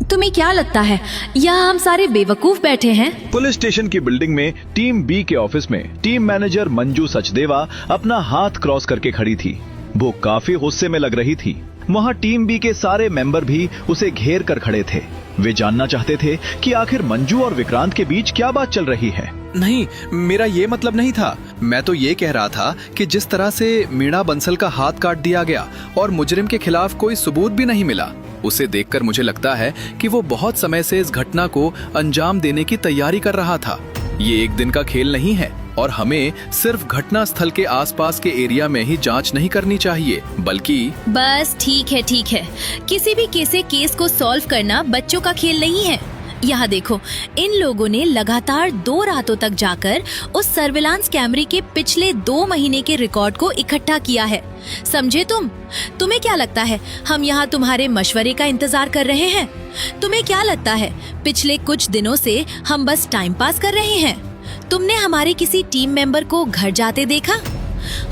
तुम्हें क्या लगता है यहाँ हम सारे बेवकूफ बैठे हैं? पुलिस स्टेशन की बिल्डिंग में टीम बी के ऑफिस में टीम मैनेजर मंजू सचदेवा अपना हाथ क्रॉस करके खड़ी थी। वो काफी गुस्से में लग रही थी। वहाँ टीम बी के सारे मेंबर भी उसे घेर कर खड़े थे। वे जानना चाहते थे कि आखिर मंजू और विक्रांत के बीच क्या बात चल रही है। नहीं, मेरा ये मतलब नहीं था। मैं तो ये कह रहा था कि जिस तरह से मीणा बंसल का हाथ काट दिया गया और मुजरिम के खिलाफ कोई सबूत भी नहीं मिला, उसे देखकर मुझे लगता है कि वो बहुत समय से इस घटना को अंजाम देने की तैयारी कर रहा था। ये एक दिन का खेल नहीं है और हमें सिर्फ घटना स्थल के आसपास के एरिया में ही जांच नहीं करनी चाहिए, बल्कि बस ठीक है। किसी भी केस को सॉल्व करना बच्चों का खेल नहीं है। यहाँ देखो, इन लोगों ने लगातार 2 रातों तक जाकर उस सर्विलांस कैमरे के पिछले 2 महीने के रिकॉर्ड को इकट्ठा किया है। समझे तुम? तुम्हें क्या लगता है हम यहाँ तुम्हारे मशवरे का इंतजार कर रहे हैं? तुम्हें क्या लगता है पिछले कुछ दिनों से हम बस टाइम पास कर रहे हैं? तुमने हमारे किसी टीम मेंबर को घर जाते देखा?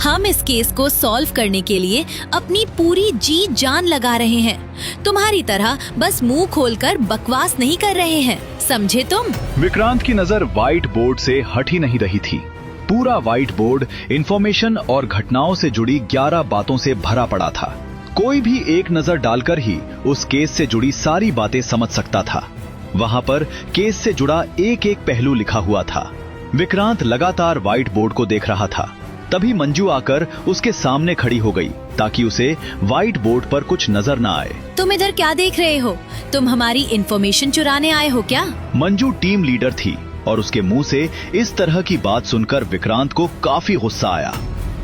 हम इस केस को सॉल्व करने के लिए अपनी पूरी जी जान लगा रहे हैं। तुम्हारी तरह बस मुंह खोलकर बकवास नहीं कर रहे हैं, समझे तुम? विक्रांत की नजर व्हाइट बोर्ड से हट ही नहीं रही थी। पूरा व्हाइट बोर्ड इंफॉर्मेशन और घटनाओं से जुड़ी 11 बातों से भरा पड़ा था। कोई भी एक नजर डालकर ही उस केस से जुड़ी सारी बातें समझ सकता था। वहां पर केस से जुड़ा एक एक पहलू लिखा हुआ था। विक्रांत लगातार व्हाइट बोर्ड को देख रहा था। तभी मंजू आकर उसके सामने खड़ी हो गई ताकि उसे व्हाइट बोर्ड पर कुछ नजर न आए। तुम इधर क्या देख रहे हो? तुम हमारी इन्फॉर्मेशन चुराने आए हो क्या? मंजू टीम लीडर थी और उसके मुंह से इस तरह की बात सुनकर विक्रांत को काफी गुस्सा आया।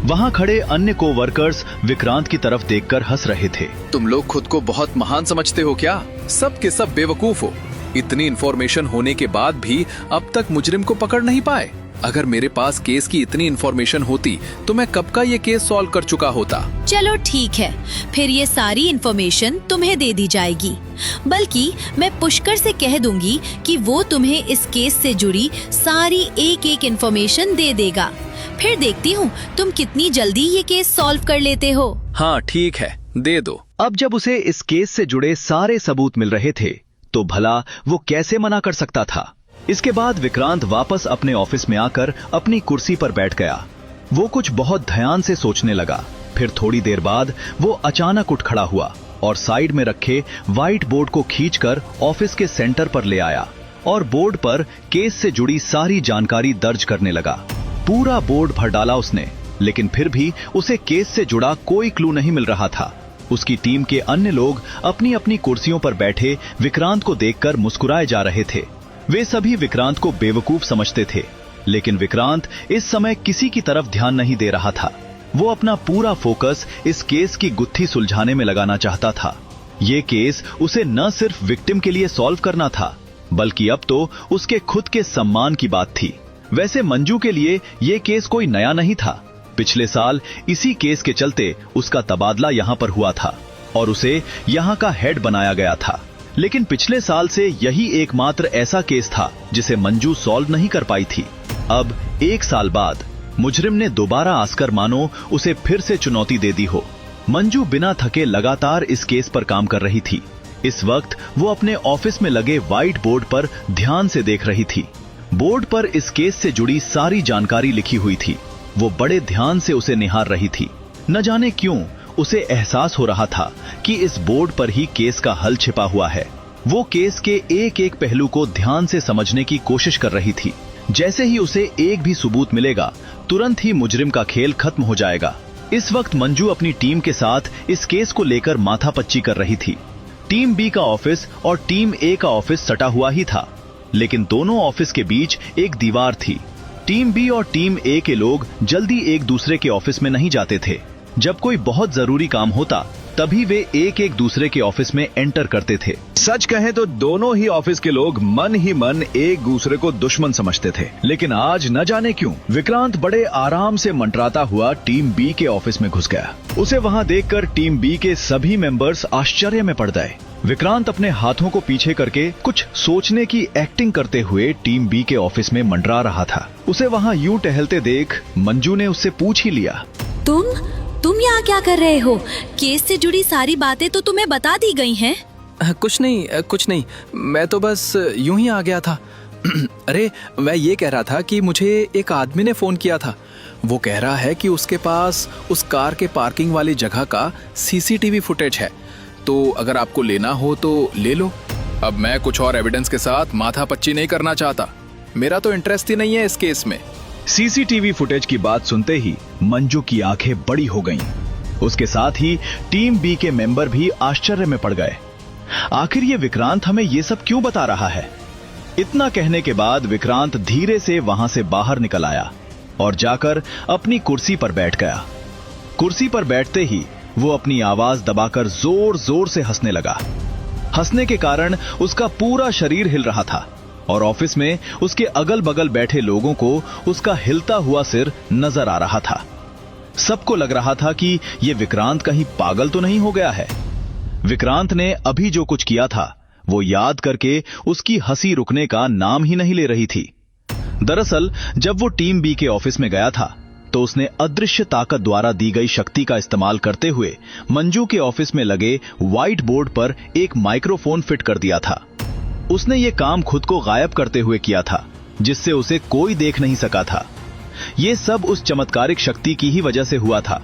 वहां खड़े अन्य कोवर्कर्स विक्रांत की तरफ देखकर हंस रहे थे। तुम लोग खुद को बहुत महान समझते हो क्या? सब के सब बेवकूफ हो। इतनी इन्फॉर्मेशन होने के बाद भी अब तक मुजरिम को पकड़ नहीं पाए। अगर मेरे पास केस की इतनी इन्फॉर्मेशन होती तो मैं कब का ये केस सॉल्व कर चुका होता। चलो ठीक है, फिर ये सारी इन्फॉर्मेशन तुम्हें दे दी जाएगी। बल्कि मैं पुष्कर से कह दूंगी कि वो तुम्हें इस केस से जुड़ी सारी एक एक इन्फॉर्मेशन दे देगा। फिर देखती हूँ तुम कितनी जल्दी ये केस सॉल्व कर लेते हो। हाँ ठीक है, दे दो। अब जब उसे इस केस से जुड़े सारे सबूत मिल रहे थे तो भला वो कैसे मना कर सकता था। इसके बाद विक्रांत वापस अपने ऑफिस में आकर अपनी कुर्सी पर बैठ गया। वो कुछ बहुत ध्यान से सोचने लगा। फिर थोड़ी देर बाद वो अचानक उठ खड़ा हुआ और साइड में रखे व्हाइट बोर्ड को खींचकर ऑफिस के सेंटर पर ले आया और बोर्ड पर केस से जुड़ी सारी जानकारी दर्ज करने लगा। पूरा बोर्ड भर डाला उसने, लेकिन फिर भी उसे केस से जुड़ा कोई क्लू नहीं मिल रहा था। उसकी टीम के अन्य लोग अपनी अपनी कुर्सियों पर बैठे विक्रांत को देखकर मुस्कुराए जा रहे थे। वे सभी विक्रांत को बेवकूफ समझते थे, लेकिन विक्रांत इस समय किसी की तरफ ध्यान नहीं दे रहा था। वो अपना पूरा फोकस इस केस की गुत्थी सुलझाने में लगाना चाहता था। ये केस उसे न सिर्फ विक्टिम के लिए सॉल्व करना था, बल्कि अब तो उसके खुद के सम्मान की बात थी। वैसे मंजू के लिए ये केस कोई नया नहीं था। पिछले साल इसी केस के चलते उसका तबादला यहाँ पर हुआ था और उसे यहाँ का हेड बनाया गया था। लेकिन पिछले साल से यही एकमात्र ऐसा केस था जिसे मंजू सॉल्व नहीं कर पाई थी। अब 1 साल बाद मुजरिम ने दोबारा आकर मानो उसे फिर से चुनौती दे दी हो। मंजू बिना थके लगातार इस केस पर काम कर रही थी। इस वक्त वो अपने ऑफिस में लगे व्हाइट बोर्ड पर ध्यान से देख रही थी। बोर्ड पर इस केस से जुड़ी सारी जानकारी लिखी हुई थी। वो बड़े ध्यान से उसे निहार रही थी। न जाने क्यों उसे एहसास हो रहा था कि इस बोर्ड पर ही केस का हल छिपा हुआ है। वो केस के एक एक पहलू को ध्यान से समझने की कोशिश कर रही थी। जैसे ही उसे एक भी सबूत मिलेगा, तुरंत ही मुजरिम का खेल खत्म हो जाएगा। इस वक्त मंजू अपनी टीम के साथ इस केस को लेकर माथापच्ची कर रही थी। टीम बी का ऑफिस और टीम ए का ऑफिस सटा हुआ ही था, लेकिन दोनों ऑफिस के बीच एक दीवार थी। टीम बी और टीम ए के लोग जल्दी एक दूसरे के ऑफिस में नहीं जाते थे। जब कोई बहुत जरूरी काम होता तभी वे एक एक दूसरे के ऑफिस में एंटर करते थे। सच कहें तो दोनों ही ऑफिस के लोग मन ही मन एक दूसरे को दुश्मन समझते थे। लेकिन आज न जाने क्यों विक्रांत बड़े आराम से मंडराता हुआ टीम बी के ऑफिस में घुस गया। उसे वहां देखकर टीम बी के सभी मेंबर्स आश्चर्य में पड़ गए। विक्रांत अपने हाथों को पीछे करके कुछ सोचने की एक्टिंग करते हुए टीम बी के ऑफिस में मंडरा रहा था। उसे वहां यूं टहलते देख मंजू ने उससे पूछ ही लिया, तुम यहाँ क्या कर रहे हो? केस से जुड़ी सारी बातें तो तुम्हें बता दी गई हैं। कुछ नहीं, मैं तो बस यूं ही आ गया था। अरे मैं ये कह रहा था कि मुझे एक आदमी ने फोन किया था। वो कह रहा है कि उसके पास उस कार के पार्किंग वाली जगह का सीसीटीवी फुटेज है, तो अगर आपको लेना हो तो ले लो। अब मैं कुछ और एविडेंस के साथ माथापच्ची नहीं करना चाहता। मेरा तो इंटरेस्ट ही नहीं है इस केस में। सीसीटीवी फुटेज की बात सुनते ही मंजू की आंखें बड़ी हो गईं। उसके साथ ही टीम बी के मेंबर भी आश्चर्य में पड़ गए। आखिर ये विक्रांत हमें ये सब क्यों बता रहा है? इतना कहने के बाद विक्रांत धीरे से वहां से बाहर निकल आया और जाकर अपनी कुर्सी पर बैठ गया। कुर्सी पर बैठते ही वो अपनी आवाज दबाकर जोर जोर से हंसने लगा। हंसने के कारण उसका पूरा शरीर हिल रहा था और ऑफिस में उसके अगल बगल बैठे लोगों को उसका हिलता हुआ सिर नजर आ रहा था। सबको लग रहा था कि ये विक्रांत कहीं पागल तो नहीं हो गया है। विक्रांत ने अभी जो कुछ किया था वो याद करके उसकी हंसी रुकने का नाम ही नहीं ले रही थी। दरअसल जब वो टीम बी के ऑफिस में गया था तो उसने अदृश्य ताकत द्वारा दी गई शक्ति का इस्तेमाल करते हुए मंजू के ऑफिस में लगे व्हाइट बोर्ड पर एक माइक्रोफोन फिट कर दिया था। उसने ये काम खुद को गायब करते हुए किया था, जिससे उसे कोई देख नहीं सका था। ये सब उस चमत्कारिक शक्ति की ही वजह से हुआ था।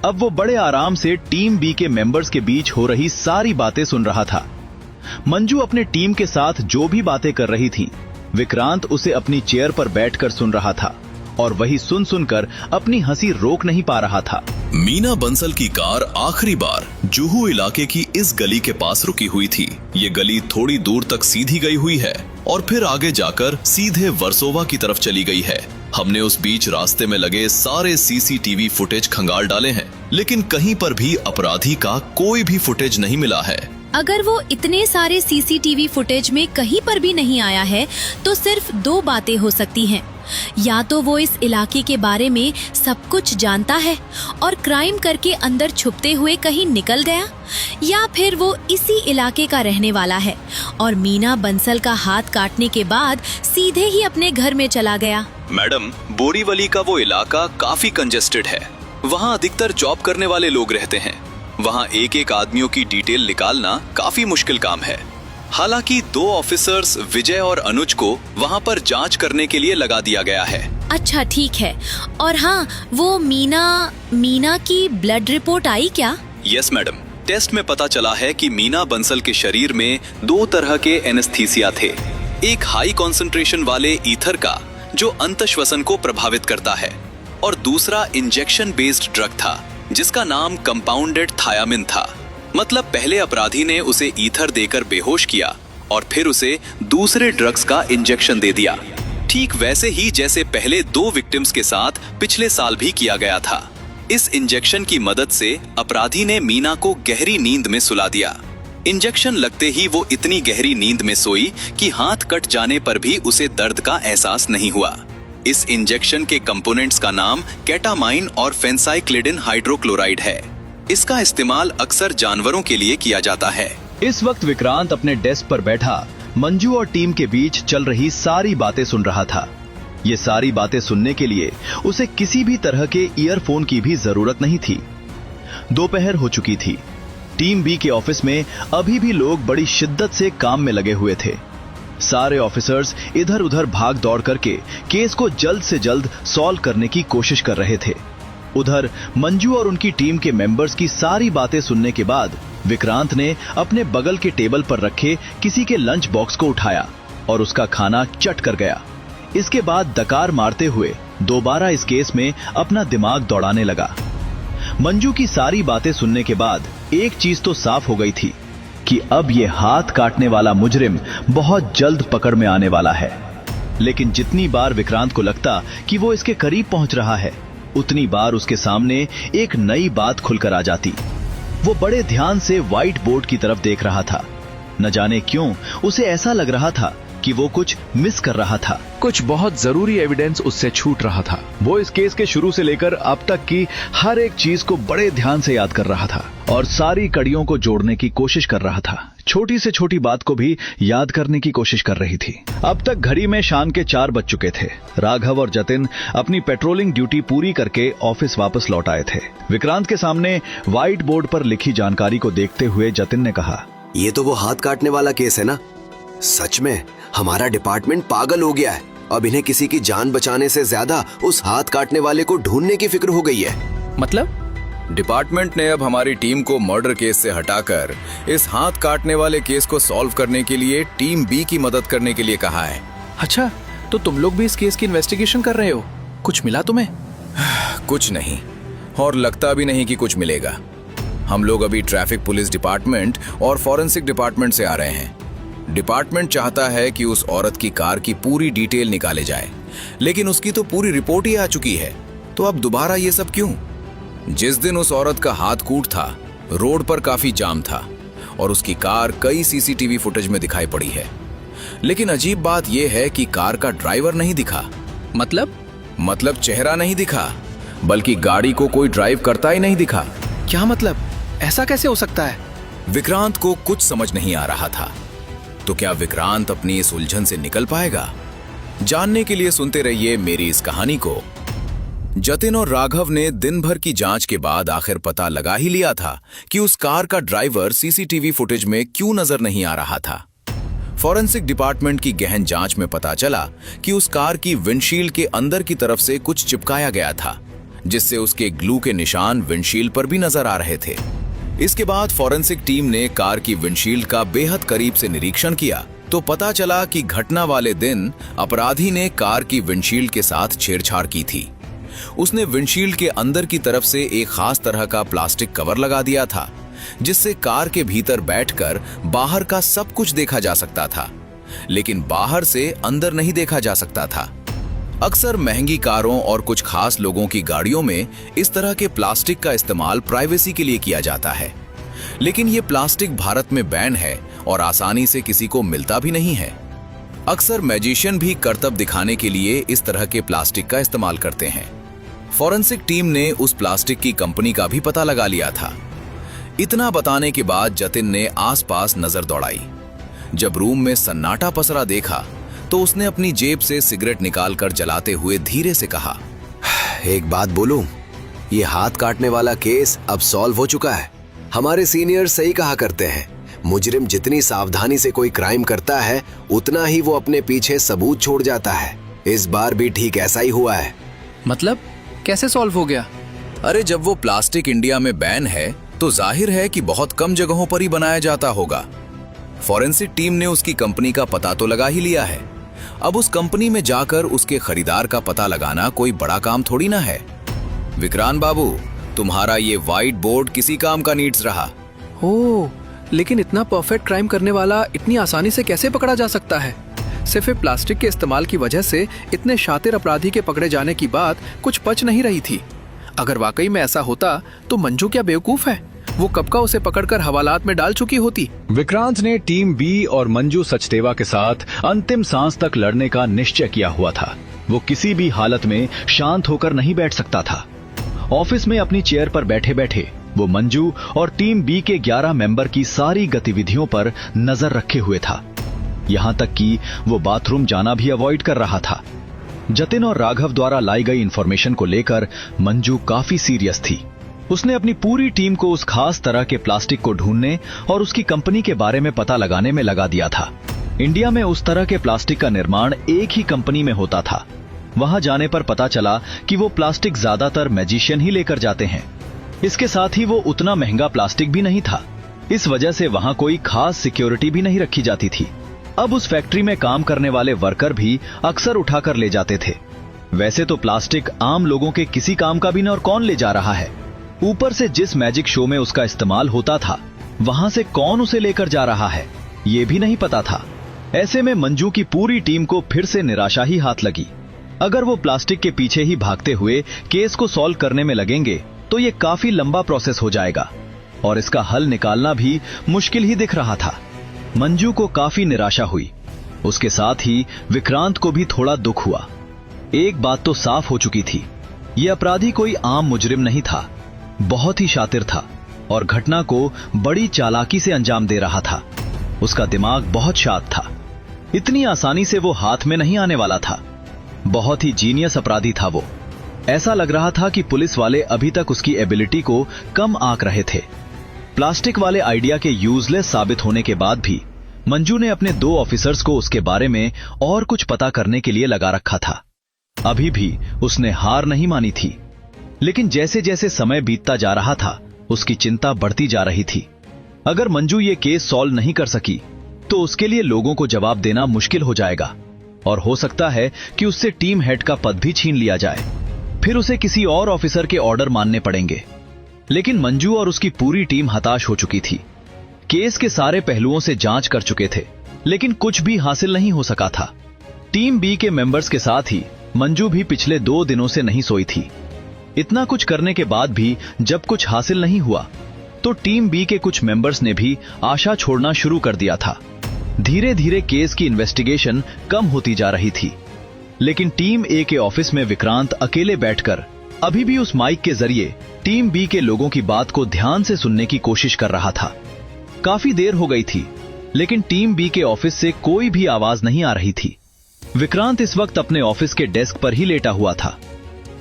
अब वो बड़े आराम से टीम बी के मेंबर्स के बीच हो रही सारी बातें सुन रहा था। मंजू अपने टीम के साथ जो भी बातें कर रही थी, विक्रांत उसे अपनी चेयर पर बैठकर सुन रहा था और वही सुन सुनकर अपनी हंसी रोक नहीं पा रहा था। मीना बंसल की कार आखिरी बार जुहू इलाके की इस गली के पास रुकी हुई थी। ये गली थोड़ी दूर तक सीधी गई हुई है और फिर आगे जाकर सीधे वर्सोवा की तरफ चली गई है। हमने उस बीच रास्ते में लगे सारे सीसीटीवी फुटेज खंगाल डाले हैं, लेकिन कहीं पर भी अपराधी का कोई भी फुटेज नहीं मिला है। अगर वो इतने सारे सीसीटीवी फुटेज में कहीं पर भी नहीं आया है तो सिर्फ दो बातें हो सकती हैं। या तो वो इस इलाके के बारे में सब कुछ जानता है और क्राइम करके अंदर छुपते हुए कहीं निकल गया, या फिर वो इसी इलाके का रहने वाला है और मीना बंसल का हाथ काटने के बाद सीधे ही अपने घर में चला गया। मैडम, बोरीवली का वो इलाका काफी कंजेस्टेड है। वहाँ अधिकतर जॉब करने वाले लोग रहते हैं। वहाँ एक एक आदमियों की डिटेल निकालना काफी मुश्किल काम है। हालांकि 2 ऑफिसर्स विजय और अनुज को वहाँ पर जांच करने के लिए लगा दिया गया है। अच्छा ठीक है। और हाँ, वो मीना की ब्लड रिपोर्ट आई क्या? यस मैडम, टेस्ट में पता चला है कि मीना बंसल के शरीर में 2 तरह के एनेस्थीसिया थे। एक हाई कॉन्सेंट्रेशन वाले ईथर का जो अंतश्वसन को प्रभावित करता है, और दूसरा इंजेक्शन बेस्ड ड्रग था जिसका नाम कंपाउंडेड थायामिन था। मतलब पहले अपराधी ने उसे ईथर देकर बेहोश किया और फिर उसे दूसरे ड्रग्स का इंजेक्शन दे दिया, ठीक वैसे ही जैसे पहले 2 विक्टिम्स के साथ पिछले साल भी किया गया था। इस इंजेक्शन की मदद से अपराधी ने मीना को गहरी नींद में सुला दिया। इंजेक्शन लगते ही वो इतनी गहरी नींद में सोई कि हाथ कट जाने पर भी उसे दर्द का एहसास नहीं हुआ। इस इंजेक्शन के कंपोनेंट्स का नाम केटामाइन और फेंसाइक्लिडिन हाइड्रोक्लोराइड है। इसका इस्तेमाल अक्सर जानवरों के लिए किया जाता है। इस वक्त विक्रांत अपने डेस्क पर बैठा मंजू और टीम के बीच चल रही सारी बातें सुन रहा था। ये सारी बातें सुनने के लिए उसे किसी भी तरह के ईयरफोन की भी जरूरत नहीं थी। दोपहर हो चुकी थी। टीम बी के ऑफिस में अभी भी लोग बड़ी शिद्दत से काम में लगे हुए थे। सारे ऑफिसर्स इधर उधर भाग दौड़ करके केस को जल्द से जल्द सॉल्व करने की कोशिश कर रहे थे। उधर मंजू और उनकी टीम के मेंबर्स की सारी बातें सुनने के बाद विक्रांत ने अपने बगल के टेबल पर रखे किसी के लंच बॉक्स को उठाया और उसका खाना चट कर गया। इसके बाद डकार मारते हुए दोबारा इस केस में अपना दिमाग दौड़ाने लगा। मंजू की सारी बातें सुनने के बाद एक चीज तो साफ हो गई थी कि अब ये हाथ काटने वाला मुजरिम बहुत जल्द पकड़ में आने वाला है। लेकिन जितनी बार विक्रांत को लगता कि वो इसके करीब पहुंच रहा है, उतनी बार उसके सामने एक नई बात खुलकर आ जाती। वो बड़े ध्यान से व्हाइट बोर्ड की तरफ देख रहा था। न जाने क्यों उसे ऐसा लग रहा था कि वो कुछ मिस कर रहा था। कुछ बहुत जरूरी एविडेंस उससे छूट रहा था। वो इस केस के शुरू से लेकर अब तक की हर एक चीज को बड़े ध्यान से याद कर रहा था और सारी कड़ियों को जोड़ने की कोशिश कर रहा था। छोटी से छोटी बात को भी याद करने की कोशिश कर रही थी। अब तक घड़ी में शाम के 4 बज चुके थे। राघव और जतिन अपनी पेट्रोलिंग ड्यूटी पूरी करके ऑफिस वापस लौट आए थे। विक्रांत के सामने व्हाइट बोर्ड पर लिखी जानकारी को देखते हुए जतिन ने कहा, ये तो वो हाथ काटने वाला केस है ना? सच में हमारा डिपार्टमेंट पागल हो गया है। अब इन्हें किसी की जान बचाने से ज्यादा उस हाथ काटने वाले को ढूंढने की फिक्र हो गई है। मतलब? डिपार्टमेंट ने अब हमारी टीम को मर्डर केस से हटाकर इस हाथ काटने वाले केस को सॉल्व करने के लिए टीम बी की मदद करने के लिए कहा है। अच्छा, तो तुम लोग भी इस केस की इन्वेस्टिगेशन कर रहे हो? कुछ मिला तुम्हें? कुछ नहीं, और लगता भी नहीं कि कुछ मिलेगा। हम लोग अभी ट्रैफिक पुलिस डिपार्टमेंट और फॉरेंसिक डिपार्टमेंट से आ रहे हैं। डिपार्टमेंट चाहता है कि उस औरत की कार की पूरी डिटेल निकाले जाए, लेकिन उसकी तो पूरी रिपोर्ट ही आ चुकी है, तो अब दोबारा ये सब क्यों? जिस दिन उस औरत का हाथ कूट था, रोड पर काफी जाम था और उसकी कार कई सीसीटीवी फुटेज में दिखाई पड़ी है। लेकिन अजीब बात यह है कि कार का ड्राइवर नहीं दिखा। मतलब चेहरा नहीं दिखा, बल्कि गाड़ी को कोई ड्राइव करता ही नहीं दिखा। क्या मतलब? ऐसा कैसे हो सकता है? विक्रांत को कुछ समझ नहीं आ रहा था। तो क्या विक्रांत अपनी इस उलझन से निकल पाएगा? जानने के लिए सुनते रहिए मेरी इस कहानी को। जतिन और राघव ने दिन भर की जांच के बाद आखिर पता लगा ही लिया था कि उस कार का ड्राइवर सीसीटीवी फुटेज में क्यों नजर नहीं आ रहा था। फॉरेंसिक डिपार्टमेंट की गहन जांच में पता चला कि उस कार की विंडशील्ड के अंदर की तरफ से कुछ चिपकाया गया था, जिससे उसके ग्लू के निशान विंडशील्ड पर भी नजर आ रहे थे। इसके बाद फॉरेंसिक टीम ने कार की विंडशील्ड का बेहद करीब से निरीक्षण किया तो पता चला कि घटना वाले दिन अपराधी ने कार की विंडशील्ड के साथ छेड़छाड़ की थी। उसने विंडशील्ड के अंदर की तरफ से एक खास तरह का प्लास्टिक कवर लगा दिया था, जिससे कार के भीतर बैठकर बाहर का सब कुछ देखा जा सकता था, लेकिन बाहर से अंदर नहीं देखा जा सकता था। अक्सर महंगी कारों और कुछ खास लोगों की गाड़ियों में इस तरह के प्लास्टिक का इस्तेमाल प्राइवेसी के लिए किया जाता है, लेकिन ये प्लास्टिक भारत में बैन है और आसानी से किसी को मिलता भी नहीं है। अक्सर मैजिशियन भी करतब दिखाने के लिए इस तरह के प्लास्टिक का इस्तेमाल करते हैं। फॉरेंसिक टीम ने उस प्लास्टिक की कंपनी का भी पता लगा लिया था। इतना बताने के बाद जतिन ने आसपास नजर दौड़ाई। जब रूम में सन्नाटा पसरा देखा तो उसने अपनी जेब से सिगरेट निकालकर जलाते हुए धीरे से कहा, एक बात बोलूं, ये हाथ काटने वाला केस अब सॉल्व हो चुका है। हमारे सीनियर सही कहा करते हैं, मुजरिम जितनी सावधानी से कोई क्राइम करता है, उतना ही वो अपने पीछे सबूत छोड़ जाता है। इस बार भी ठीक ऐसा ही हुआ है। मतलब कैसे सॉल्व हो गया? अरे जब वो प्लास्टिक इंडिया में बैन है तो जाहिर है कि बहुत कम जगहों पर ही बनाया जाता होगा। फॉरेंसिक टीम ने उसकी कंपनी का पता तो लगा ही लिया है। अब उस कंपनी में जाकर उसके खरीदार का पता लगाना कोई बड़ा काम थोड़ी ना है। विक्रांत बाबू, तुम्हारा ये व्हाइट बोर्ड किसी काम का नीड्स रहा। ओह, लेकिन इतना परफेक्ट क्राइम करने वाला इतनी आसानी से कैसे पकड़ा जा सकता है? सिर्फ प्लास्टिक के इस्तेमाल की वजह से इतने शातिर अपराधी के पकड़े जाने की बात कुछ पच नहीं रही थी। अगर वाकई में ऐसा होता तो मंजू क्या बेवकूफ है? वो कब का उसे पकड़कर हवालात में डाल चुकी होती। विक्रांत ने टीम बी और मंजू सचदेवा के साथ अंतिम सांस तक लड़ने का निश्चय किया हुआ था। वो किसी भी हालत में शांत होकर नहीं बैठ सकता था। ऑफिस में अपनी चेयर पर बैठे बैठे वो मंजू और टीम बी के 11 मेंबर की सारी गतिविधियों पर नजर रखे हुए था। यहां तक कि वो बाथरूम जाना भी अवॉइड कर रहा था। जतिन और राघव द्वारा लाई गई इंफॉर्मेशन को लेकर मंजू काफी सीरियस थी। उसने अपनी पूरी टीम को उस खास तरह के प्लास्टिक को ढूंढने और उसकी कंपनी के बारे में पता लगाने में लगा दिया था। इंडिया में उस तरह के प्लास्टिक का निर्माण एक ही कंपनी में होता था। वहां जाने पर पता चला कि वो प्लास्टिक ज्यादातर मैजिशियन ही लेकर जाते हैं। इसके साथ ही वो उतना महंगा प्लास्टिक भी नहीं था। इस वजह से वहां कोई खास सिक्योरिटी भी नहीं रखी जाती थी। अब उस फैक्ट्री में काम करने वाले वर्कर भी अक्सर उठाकर ले जाते थे। वैसे तो प्लास्टिक आम लोगों के किसी काम का भी न, और कौन ले जा रहा है। ऊपर से जिस मैजिक शो में उसका इस्तेमाल होता था, वहां से कौन उसे लेकर जा रहा है, ये भी नहीं पता था। ऐसे में मंजू की पूरी टीम को फिर से निराशा ही हाथ लगी। अगर वो प्लास्टिक के पीछे ही भागते हुए केस को सॉल्व करने में लगेंगे तो ये काफी लंबा प्रोसेस हो जाएगा और इसका हल निकालना भी मुश्किल ही दिख रहा था। मंजू को काफी निराशा हुई। उसके साथ ही विक्रांत को भी थोड़ा दुख हुआ। एक बात तो साफ हो चुकी थी, ये अपराधी कोई आम मुजरिम नहीं था, बहुत ही शातिर था और घटना को बड़ी चालाकी से अंजाम दे रहा था। उसका दिमाग बहुत शार्प था, इतनी आसानी से वो हाथ में नहीं आने वाला था। बहुत ही जीनियस अपराधी था वो। ऐसा लग रहा था कि पुलिस वाले अभी तक उसकी एबिलिटी को कम आंक रहे थे। प्लास्टिक वाले आइडिया के यूजलेस साबित होने के बाद भी मंजू ने अपने 2 ऑफिसर्स को उसके बारे में और कुछ पता करने के लिए लगा रखा था। अभी भी उसने हार नहीं मानी थी, लेकिन जैसे जैसे समय बीतता जा रहा था उसकी चिंता बढ़ती जा रही थी। अगर मंजू ये केस सॉल्व नहीं कर सकी तो उसके लिए लोगों को जवाब देना मुश्किल हो जाएगा और हो सकता है कि उससे टीम हेड का पद भी छीन लिया जाए। फिर उसे किसी और ऑफिसर के ऑर्डर मानने पड़ेंगे। लेकिन मंजू और उसकी पूरी टीम हताश हो चुकी थी। केस के सारे पहलुओं से जांच कर चुके थे, लेकिन कुछ भी हासिल नहीं हो सका था। टीम बी के मेंबर्स के साथ ही मंजू भी पिछले 2 दिनों से नहीं सोई थी। इतना कुछ करने के बाद भी जब कुछ हासिल नहीं हुआ तो टीम बी के कुछ मेंबर्स ने भी आशा छोड़ना शुरू कर दिया था। धीरे धीरे केस की इन्वेस्टिगेशन कम होती जा रही थी, लेकिन टीम ए के ऑफिस में विक्रांत अकेले बैठकर अभी भी उस माइक के जरिए टीम बी के लोगों की बात को ध्यान से सुनने की कोशिश कर रहा था। काफी देर हो गई थी, लेकिन टीम बी के ऑफिस से कोई भी आवाज नहीं आ रही थी। विक्रांत इस वक्त अपने ऑफिस के डेस्क पर ही लेटा हुआ था।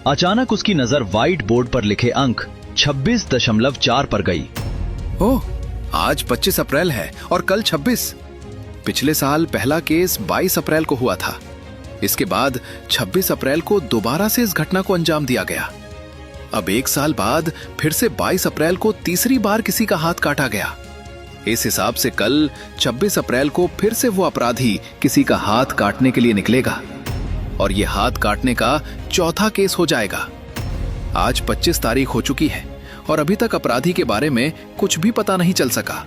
अचानक उसकी नजर व्हाइट बोर्ड पर लिखे अंक 26.4 पर गई। ओह, आज 25 अप्रैल है और कल 26। पिछले साल पहला केस 22 अप्रैल को हुआ था। इसके बाद 26 अप्रैल को दोबारा से इस घटना को अंजाम दिया गया। अब 1 साल बाद फिर से 22 अप्रैल को तीसरी बार किसी का हाथ काटा गया। इस हिसाब से कल 26 अप्रैल को फिर से वो अपराधी किसी का हाथ काटने के लिए निकलेगा और ये हाथ काटने का चौथा केस हो जाएगा। आज 25 तारीख हो चुकी है और अभी तक अपराधी के बारे में कुछ भी पता नहीं चल सका।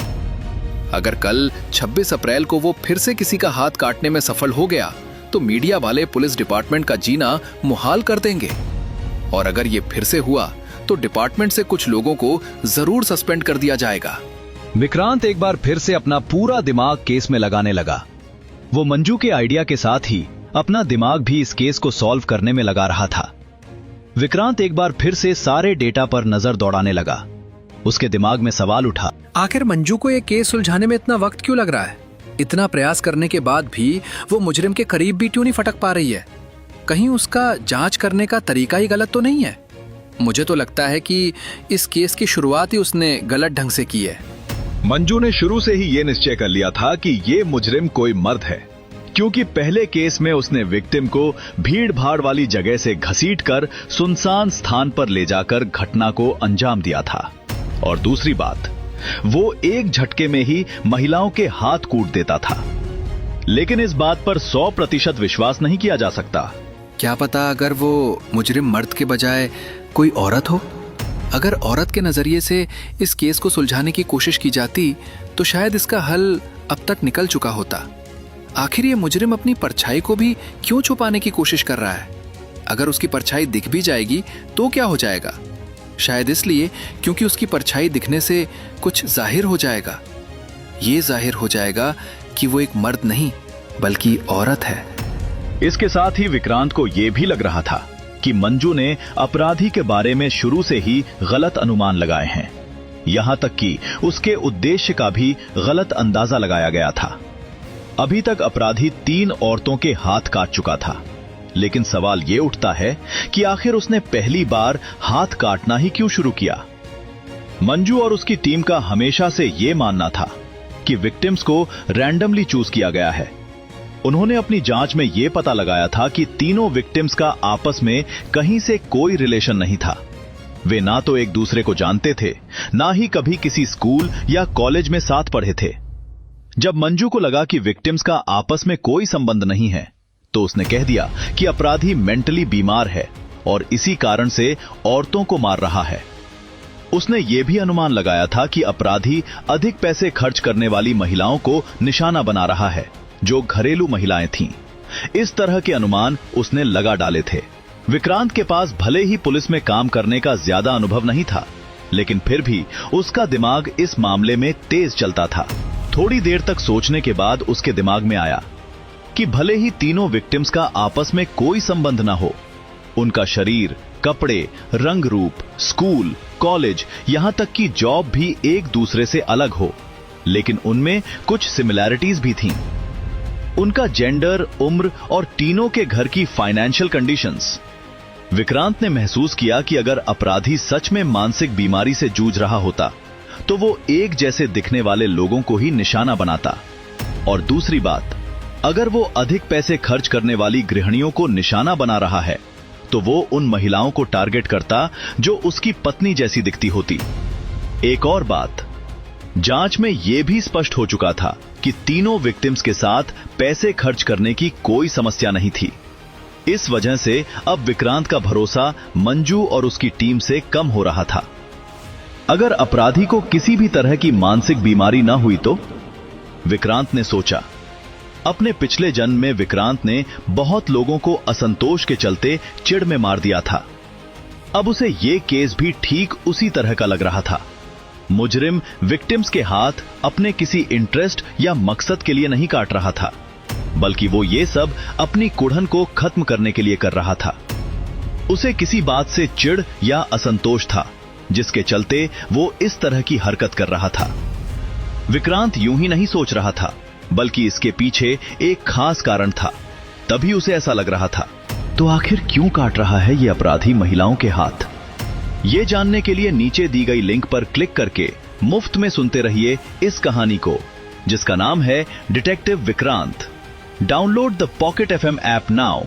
अगर कल 26 अप्रैल को वो फिर से किसी का हाथ काटने में सफल हो गया तो मीडिया वाले पुलिस डिपार्टमेंट का जीना मुहाल कर देंगे और अगर ये फिर से हुआ तो डिपार्टमेंट से कुछ लोगों को जरूर सस्पेंड कर दिया जाएगा। विक्रांत एक बार फिर से अपना पूरा दिमाग केस में लगाने लगा। वो मंजू के आइडिया के साथ ही अपना दिमाग भी इस केस को सॉल्व करने में लगा रहा था। विक्रांत एक बार फिर से सारे डेटा पर नजर दौड़ाने लगा। उसके दिमाग में सवाल उठा, आखिर मंजू को ये केस सुलझाने में इतना वक्त क्यों लग रहा है? इतना प्रयास करने के बाद भी वो मुजरिम के करीब भी क्यों नहीं फटक पा रही है? कहीं उसका जांच करने का तरीका ही गलत तो नहीं है? मुझे तो लगता है कि इस केस की शुरुआत ही उसने गलत ढंग से की है। मंजू ने शुरू से ही ये निश्चय कर लिया था कि ये मुजरिम कोई मर्द है, क्योंकि पहले केस में उसने विक्टिम को भीड़ भाड़ वाली जगह से घसीटकर सुनसान स्थान पर ले जाकर घटना को अंजाम दिया था। और दूसरी बात, वो एक झटके में ही महिलाओं के हाथ कूट देता था। लेकिन इस बात पर 100% विश्वास नहीं किया जा सकता। क्या पता अगर वो मुजरिम मर्द के बजाय कोई औरत हो? अगर औरत के नजरिए से इस केस को सुलझाने की कोशिश की जाती तो शायद इसका हल अब तक निकल चुका होता। आखिर ये मुजरिम अपनी परछाई को भी क्यों छुपाने की कोशिश कर रहा है? अगर उसकी परछाई दिख भी जाएगी तो क्या हो जाएगा? शायद इसलिए क्योंकि उसकी परछाई दिखने से कुछ जाहिर हो जाएगा। ये जाहिर हो जाएगा कि वो एक मर्द नहीं बल्कि औरत है। इसके साथ ही विक्रांत को यह भी लग रहा था कि मंजू ने अपराधी के बारे में शुरू से ही गलत अनुमान लगाए हैं। यहां तक कि उसके उद्देश्य का भी गलत अंदाजा लगाया गया था। अभी तक अपराधी 3 औरतों के हाथ काट चुका था, लेकिन सवाल ये उठता है कि आखिर उसने पहली बार हाथ काटना ही क्यों शुरू किया? मंजू और उसकी टीम का हमेशा से ये मानना था कि विक्टिम्स को रैंडमली चूज किया गया है। उन्होंने अपनी जांच में यह पता लगाया था कि तीनों विक्टिम्स का आपस में कहीं से कोई रिलेशन नहीं था। वे ना तो एक दूसरे को जानते थे, ना ही कभी किसी स्कूल या कॉलेज में साथ पढ़े थे। जब मंजू को लगा कि विक्टिम्स का आपस में कोई संबंध नहीं है, तो उसने कह दिया कि अपराधी मेंटली बीमार है और इसी कारण से औरतों को मार रहा है। उसने यह भी अनुमान लगाया था कि अपराधी अधिक पैसे खर्च करने वाली महिलाओं को निशाना बना रहा है, जो घरेलू महिलाएं थीं। इस तरह के अनुमान उसने लगा डाले थे। विक्रांत के पास भले ही पुलिस में काम करने का ज्यादा अनुभव नहीं था, लेकिन फिर भी उसका दिमाग इस मामले में तेज चलता था। थोड़ी देर तक सोचने के बाद उसके दिमाग में आया कि भले ही तीनों विक्टिम्स का आपस में कोई संबंध ना हो, उनका शरीर, कपड़े, रंग रूप, स्कूल, कॉलेज, यहां तक कि जॉब भी एक दूसरे से अलग हो, लेकिन उनमें कुछ सिमिलैरिटीज भी थीं। उनका जेंडर, उम्र और तीनों के घर की फाइनेंशियल कंडीशंस। विक्रांत ने महसूस किया कि अगर अपराधी सच में मानसिक बीमारी से जूझ रहा होता तो वो एक जैसे दिखने वाले लोगों को ही निशाना बनाता। और दूसरी बात, अगर वो अधिक पैसे खर्च करने वाली गृहिणियों को निशाना बना रहा है तो वो उन महिलाओं को टारगेट करता जो उसकी पत्नी जैसी दिखती होती। एक और बात, जांच में यह भी स्पष्ट हो चुका था कि तीनों विक्टिम्स के साथ पैसे खर्च करने की कोई समस्या नहीं थी। इस वजह से अब विक्रांत का भरोसा मंजू और उसकी टीम से कम हो रहा था। अगर अपराधी को किसी भी तरह की मानसिक बीमारी न हुई तो, विक्रांत ने सोचा। अपने पिछले जन्म में विक्रांत ने बहुत लोगों को असंतोष के चलते चिढ़ में मार दिया था। अब उसे यह केस भी ठीक उसी तरह का लग रहा था। मुजरिम विक्टिम्स के हाथ अपने किसी इंटरेस्ट या मकसद के लिए नहीं काट रहा था, बल्कि वो ये सब अपनी कुढ़न को खत्म करने के लिए कर रहा था। उसे किसी बात से चिढ़ या असंतोष था, जिसके चलते वो इस तरह की हरकत कर रहा था। विक्रांत यूं ही नहीं सोच रहा था, बल्कि इसके पीछे एक खास कारण था, तभी उसे ऐसा लग रहा था। तो आखिर क्यों काट रहा है ये अपराधी महिलाओं के हाथ? ये जानने के लिए नीचे दी गई लिंक पर क्लिक करके मुफ्त में सुनते रहिए इस कहानी को, जिसका नाम है detective Vikrant. Download the pocket FM app now